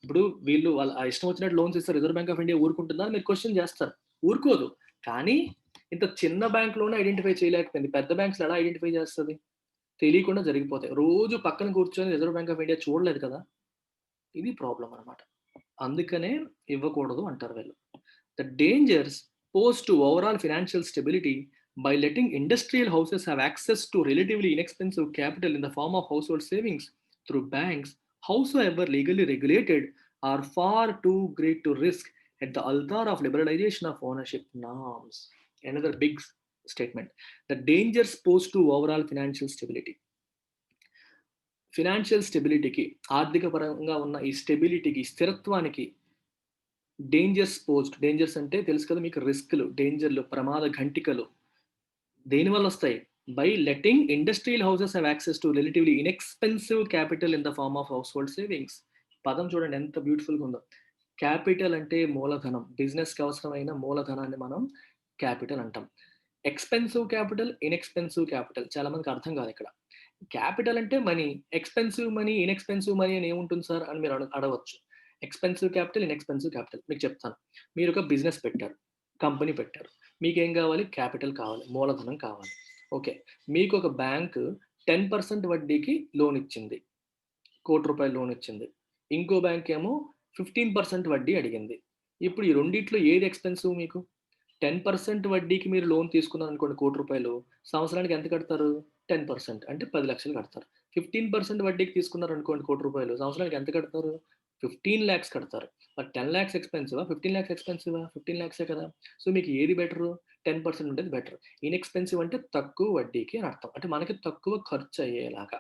[SPEAKER 1] ఇప్పుడు వీళ్ళు వాళ్ళ ఇష్టం వచ్చినట్టు లోన్స్ ఇస్తారు, రిజర్వ్ బ్యాంక్ ఆఫ్ ఇండియా ఊరుకుంటుందా మీరు క్వశ్చన్ చేస్తారు. ఊరుకోదు. కానీ ఇంత చిన్న బ్యాంక్ లోనే ఐడెంటిఫై చేయలేకపోయింది. పెద్ద బ్యాంక్స్ ఎలా ఐడెంటిఫై చేస్తుంది? తెలియకుండా జరిగిపోతాయి. రోజు పక్కన కూర్చొని రిజర్వ్ బ్యాంక్ ఆఫ్ ఇండియా చూడలేదు కదా, ఇది ప్రాబ్లం అనమాట. అందుకనే ఇవ్వకూడదు అంటారు వీళ్ళు. The dangers pose to overall financial stability by letting industrial houses have access to relatively inexpensive capital in the form of household savings through banks, howsoever legally regulated, are far too great to risk at the altar of liberalization of ownership norms. Another big statement. The dangers posed to overall financial stability. Financial స్టెబిలిటీకి, ఆర్థిక పరంగా ఉన్న ఈ స్టెబిలిటీకి, స్థిరత్వానికి dangers post. Dangers అంటే తెలుసు కదా మీకు, రిస్క్లు, డేంజర్లు, ప్రమాద ఘంటికలు. దేనివల్ల వస్తాయి? By letting industrial houses have access to relatively inexpensive capital in the form of household savings. పదం చూడండి ఎంత బ్యూటిఫుల్గా ఉందో. క్యాపిటల్ అంటే మూలధనం, బిజినెస్కి అవసరమైన మూలధనాన్ని మనం క్యాపిటల్ అంటాం. ఎక్స్పెన్సివ్ క్యాపిటల్, ఇన్ఎక్స్పెన్సివ్ క్యాపిటల్ చాలా మందికి అర్థం కాదు ఇక్కడ. క్యాపిటల్ అంటే money. Expensive money, inexpensive money అని ఏముంటుంది సార్ అని మీరు అడగొచ్చు. Expensive capital, inexpensive capital. మీకు చెప్తాను. మీరొక బిజినెస్ పెట్టారు. కంపెనీ పెట్టారు. మీకేం కావాలి? క్యాపిటల్ కావాలి. మూలధనం కావాలి. ఓకే. మీకొక బ్యాంకు 10% వడ్డీకి లోన్ ఇచ్చింది. రూ. 1,00,00,000 లోన్ ఇచ్చింది. ఇంకో బ్యాంక్ ఏమో 15% వడ్డీ అడిగింది. ఇప్పుడు ఈ రెండిట్లో ఏది ఎక్స్‌పెన్సివ్ మీకు? 10% వడ్డీకి మీరు లోన్ తీసుకున్నారనుకోండి రూ. 1,00,00,000 సంవత్సరానికి ఎంత కడతారు? 10% అంటే 10,00,000 కడతారు. 15% వడ్డీకి తీసుకున్నారనుకోండి రూ. 1,00,000 సంవత్సరానికి ఎంత కడతారు? 15,00,000 కడతారు. మరి 10,00,000 ఎక్స్‌పెన్సివా? 15,00,000 ఎక్స్‌పెన్సివా? 15,00,000 కదా! సో మీకు ఏది బెటరు? 10% ఉండేది బెటర్. ఇన్‌ఎక్స్‌పెన్సివ్ అంటే తక్కువ వడ్డీకి అని అర్థం. అంటే మనకి తక్కువ ఖర్చయ్యేలాగా.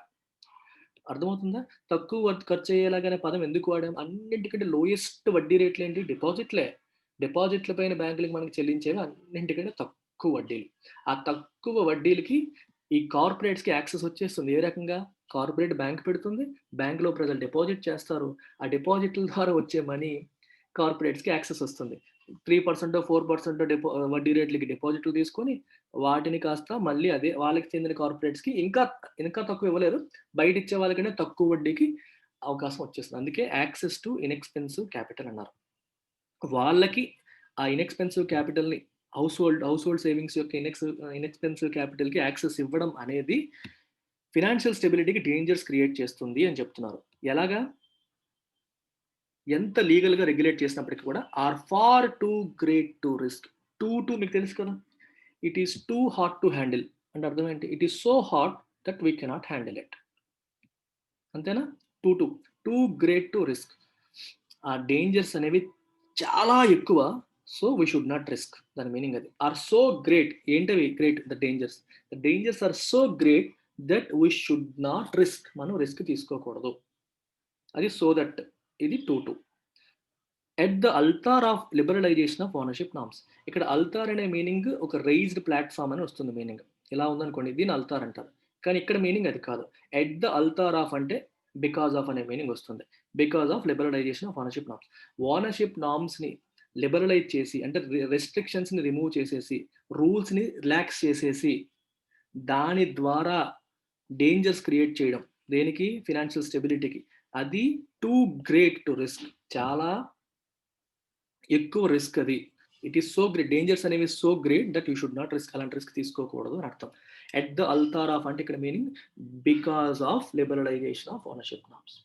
[SPEAKER 1] అర్థమవుతుందా? తక్కువ ఖర్చయ్యేలాగా అనే పదం ఎందుకు వాడాం? అన్నింటికంటే లోయెస్ట్ వడ్డీ రేట్లేంటి? డిపాజిట్‌లే. డిపాజిట్ల పైన బ్యాంకులకి మనకు చెల్లించేవి అన్నింటికంటే తక్కువ వడ్డీలు. ఆ తక్కువ వడ్డీలకి ఈ కార్పొరేట్స్‌కి యాక్సెస్ వచ్చేస్తుంది. ఏ రకంగా? కార్పొరేట్ బ్యాంక్ పెడుతుంది. బ్యాంక్‌లో ప్రజలు డిపాజిట్ చేస్తారు. ఆ డిపాజిట్ల ద్వారా వచ్చే మనీ కార్పొరేట్స్‌కి యాక్సెస్ వస్తుంది. 3% 4% వడ్డీ రేట్లకి డిపాజిట్లు తీసుకొని, వాటిని కాస్త మళ్ళీ అదే వాళ్ళకి చెందిన కార్పొరేట్స్‌కి ఇంకా తక్కువ ఇవ్వలేరు. బయట ఇచ్చే వాళ్ళకంటే తక్కువ వడ్డీకి అవకాశం వచ్చేస్తుంది. అందుకే యాక్సెస్ టు ఇన్‌ఎక్స్‌పెన్సివ్ క్యాపిటల్ అన్నారు. వాళ్ళకి ఆ ఇన్‌ఎక్స్‌పెన్సివ్ క్యాపిటల్‌ని హౌస్ హోల్డ్ సేవింగ్స్ యొక్క ఇన్‌ఎక్స్‌పెన్సివ్ క్యాపిటల్‌కి యాక్సెస్ ఇవ్వడం అనేది ఫినాన్షియల్ స్టెబిలిటీకి డేంజర్స్ క్రియేట్ చేస్తుంది అని చెప్తున్నారు. ఎలాగా? ఎంత లీగల్‌గా రెగ్యులేట్ చేసినప్పటికి కూడా far too great to risk. Too మీకు తెలుసు కదా! It is too hot to handle అంటే అర్థం ఏంటి? It is so hot that we cannot handle it. అంతేనా? Too too great to risk. ఆ డేంజర్స్ అనేవి చాలా ఎక్కువ. So we should not risk. దాని మీనింగ్ అది. So great. ఏంటవి great? The dangers are so great that we should not risk. మనం risk తీసుకోకూడదు. అది సో దట్. ఇది too. At the altar of liberalisation of ownership norms. ఇక్కడ altar అనే meaning ఒక రైజ్డ్ ప్లాట్‌ఫార్మ్ అని వస్తుంది మీనింగ్. ఇలా ఉందనుకోండి దీన్ని అల్తార్ అంటారు. కానీ ఇక్కడ మీనింగ్ అది కాదు. ఎట్ ద అల్తార్ ఆఫ్ అంటే బికాస్ ఆఫ్ అనే మీనింగ్ వస్తుంది. Because of liberalisation of ownership norms. Ownership నార్మ్స్‌ని లిబరలైజ్ చేసి అంటే రెస్ట్రిక్షన్స్‌ని రిమూవ్ చేసేసి, రూల్స్‌ని రిలాక్స్ చేసేసి, దాని ద్వారా డేంజర్స్ క్రియేట్ చేయడం. దేనికి? ఫినాన్షియల్ స్టెబిలిటీకి. అది టూ గ్రేట్ టు రిస్క్. చాలా ఎక్కువ రిస్క్ అది. It is so great. Dangers అనేవి so great that you should not risk. అలాంటి రిస్క్ తీసుకోకూడదు అని అర్థం. ఎట్ ద అల్తార్ ఆఫ్ అంటే ఇక్కడ meaning because of liberalisation of ownership norms.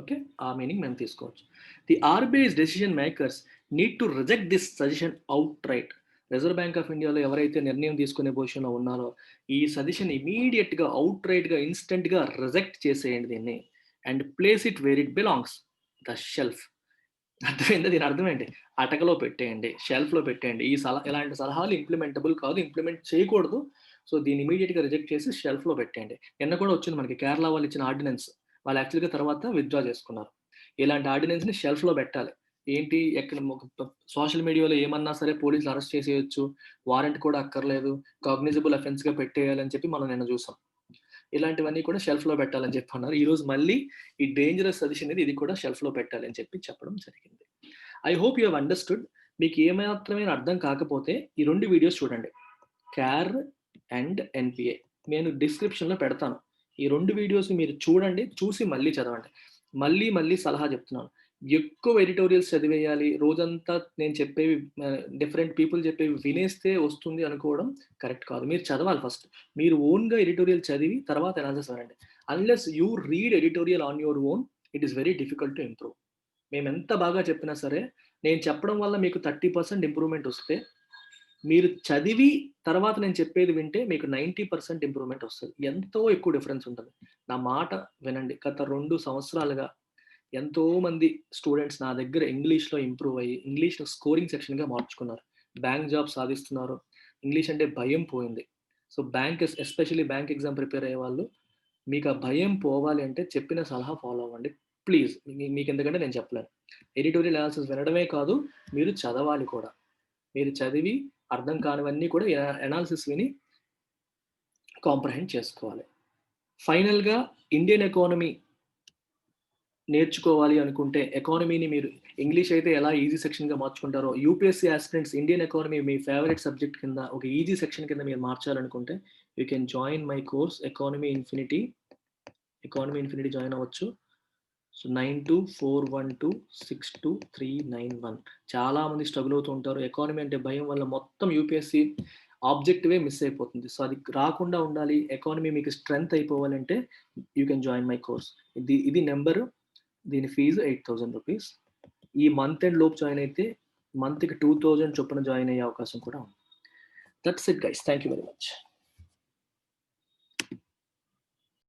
[SPEAKER 1] Okay. ఆ మీనింగ్ మనం తీసుకోవచ్చు. The RBI's decision makers need to reject this suggestion outright. Reserve bank of ఇండియాలో ఎవరైతే నిర్ణయం తీసుకునే పొజిషన్‌లో ఉన్నారో, ఈ సజెషన్ ఇమ్మీడియేట్‌గా, ఔట్ రైట్‌గా, ఇన్‌స్టంట్‌గా రిజెక్ట్ చేసేయండి దీన్ని. And place it where it belongs. The shelf. అర్థమైందా? దీని అర్థం ఏంటి? అటకలో పెట్టేయండి. షెల్ఫ్‌లో పెట్టేయండి. ఇలాంటి సలహాలు ఇంప్లిమెంటబుల్ కాదు. ఇంప్లిమెంట్ చేయకూడదు. సో, దీన్ని ఇమ్మీడియేట్‌గా రిజెక్ట్ చేసి షెల్ఫ్‌లో పెట్టేయండి. నిన్న కూడా వచ్చింది మనకి కేరళ వాళ్ళు ఇచ్చిన ఆర్డినెన్స్. వాళ్ళు యాక్చువల్‌గా తర్వాత విత్‌డ్రా చేసుకున్నారు. ఇలాంటి ఆర్డినెన్స్‌ని షెల్ఫ్‌లో పెట్టాలి. ఏంటి ఎక్కడ సోషల్ మీడియాలో ఏమన్నా సరే పోలీసులు అరెస్ట్ చేసేయొచ్చు. వారెంట్ కూడా అక్కర్లేదు. కాగ్నిజబుల్ అఫెన్స్‌గా పెట్టేయాలని చెప్పి మనం నిన్న చూసాం. ఇలాంటివన్నీ కూడా షెల్ఫ్‌లో పెట్టాలని చెప్పి అన్నారు. ఈరోజు మళ్ళీ ఈ డేంజరస్ సజెషన్ ఇది కూడా షెల్ఫ్‌లో పెట్టాలి అని చెప్పి చెప్పడం జరిగింది. I hope you have understood. మీకు ఏమాత్రమే అర్థం కాకపోతే ఈ 2 వీడియోస్ చూడండి. క్యార్ అండ్ ఎన్‌పీఏ. నేను డిస్క్రిప్షన్‌లో పెడతాను. ఈ 2 వీడియోస్ మీరు చూడండి. చూసి మళ్ళీ చదవండి. మళ్ళీ సలహా చెప్తున్నాను. ఎక్కువ ఎడిటోరియల్స్ చదివేయాలి. రోజంతా నేను చెప్పేవి డిఫరెంట్ పీపుల్ చెప్పేవి వినేస్తే వస్తుంది అనుకోవడం కరెక్ట్ కాదు. మీరు చదవాలి ఫస్ట్. మీరు ఓన్‌గా ఎడిటోరియల్ చదివి తర్వాత అనాలిసిస్ వినండి. Unless you read editorial on your own, it is very difficult to improve. మేమెంత బాగా చెప్పినా సరే, నేను చెప్పడం వల్ల మీకు 30% ఇంప్రూవ్‌మెంట్ వస్తే, మీరు చదివి తర్వాత నేను చెప్పేది వింటే మీకు 90% ఇంప్రూవ్‌మెంట్ వస్తది. ఎంతో ఎక్కువ డిఫరెన్స్ ఉంటది. నా మాట వినండి. గత 2 సంవత్సరాలుగా ఎంతోమంది స్టూడెంట్స్ నా దగ్గర ఇంగ్లీష్‌లో ఇంప్రూవ్ అయ్యి, ఇంగ్లీష్‌లో స్కోరింగ్ సెక్షన్‌గా మార్చుకున్నారు. Bank job సాధిస్తున్నారు. ఇంగ్లీష్ అంటే భయం పోయింది. So, especially bank exam prepare అయ్యేవాళ్ళు, మీకు ఆ భయం పోవాలి అంటే చెప్పిన సలహా ఫాలో అవ్వండి. ప్లీజ్. మీకెందుకంటే నేను చెప్పలేను. ఎడిటోరియల్ అనాలిసిస్ వినడమే కాదు, మీరు చదవాలి కూడా. మీరు చదివి అర్థం కానివన్నీ కూడా అనాలిసిస్ విని కాంప్రహెండ్ చేసుకోవాలి. ఫైనల్‌గా ఇండియన్ ఎకానమీ నేర్చుకోవాలి అనుకుంటే, ఎకానమీని మీరు ఇంగ్లీష్ అయితే ఎలా ఈజీ సెక్షన్‌గా మార్చుకుంటారో, యూపీఎస్సీ యాస్పిరెంట్స్ ఇండియన్ ఎకానమీ మీ ఫేవరెట్ సబ్జెక్ట్ కింద ఒక ఈజీ సెక్షన్ కింద మీరు మార్చాలనుకుంటే, you can join my course economy infinity join అవ్వచ్చు. సో 9241262391. చాలా మంది స్ట్రగుల్ అవుతూ ఉంటారు. ఎకానమీ అంటే భయం వల్ల మొత్తం యూపీఎస్సి ఆబ్జెక్టివే మిస్ అయిపోతుంది. సో అది రాకుండా ఉండాలి, ఎకానమీ మీకు స్ట్రెంగ్త్ అయిపోవాలంటే you can join my course. ఇది నెంబరు, దీని ఫీజు 8,000 రూపీస్. ఈ మంత్ ఎండ్ లోపు జాయిన్ అయితే మంత్కి 2,000 చొప్పున జాయిన్ అయ్యే అవకాశం కూడా ఉంది. That's it guys, thank you very much.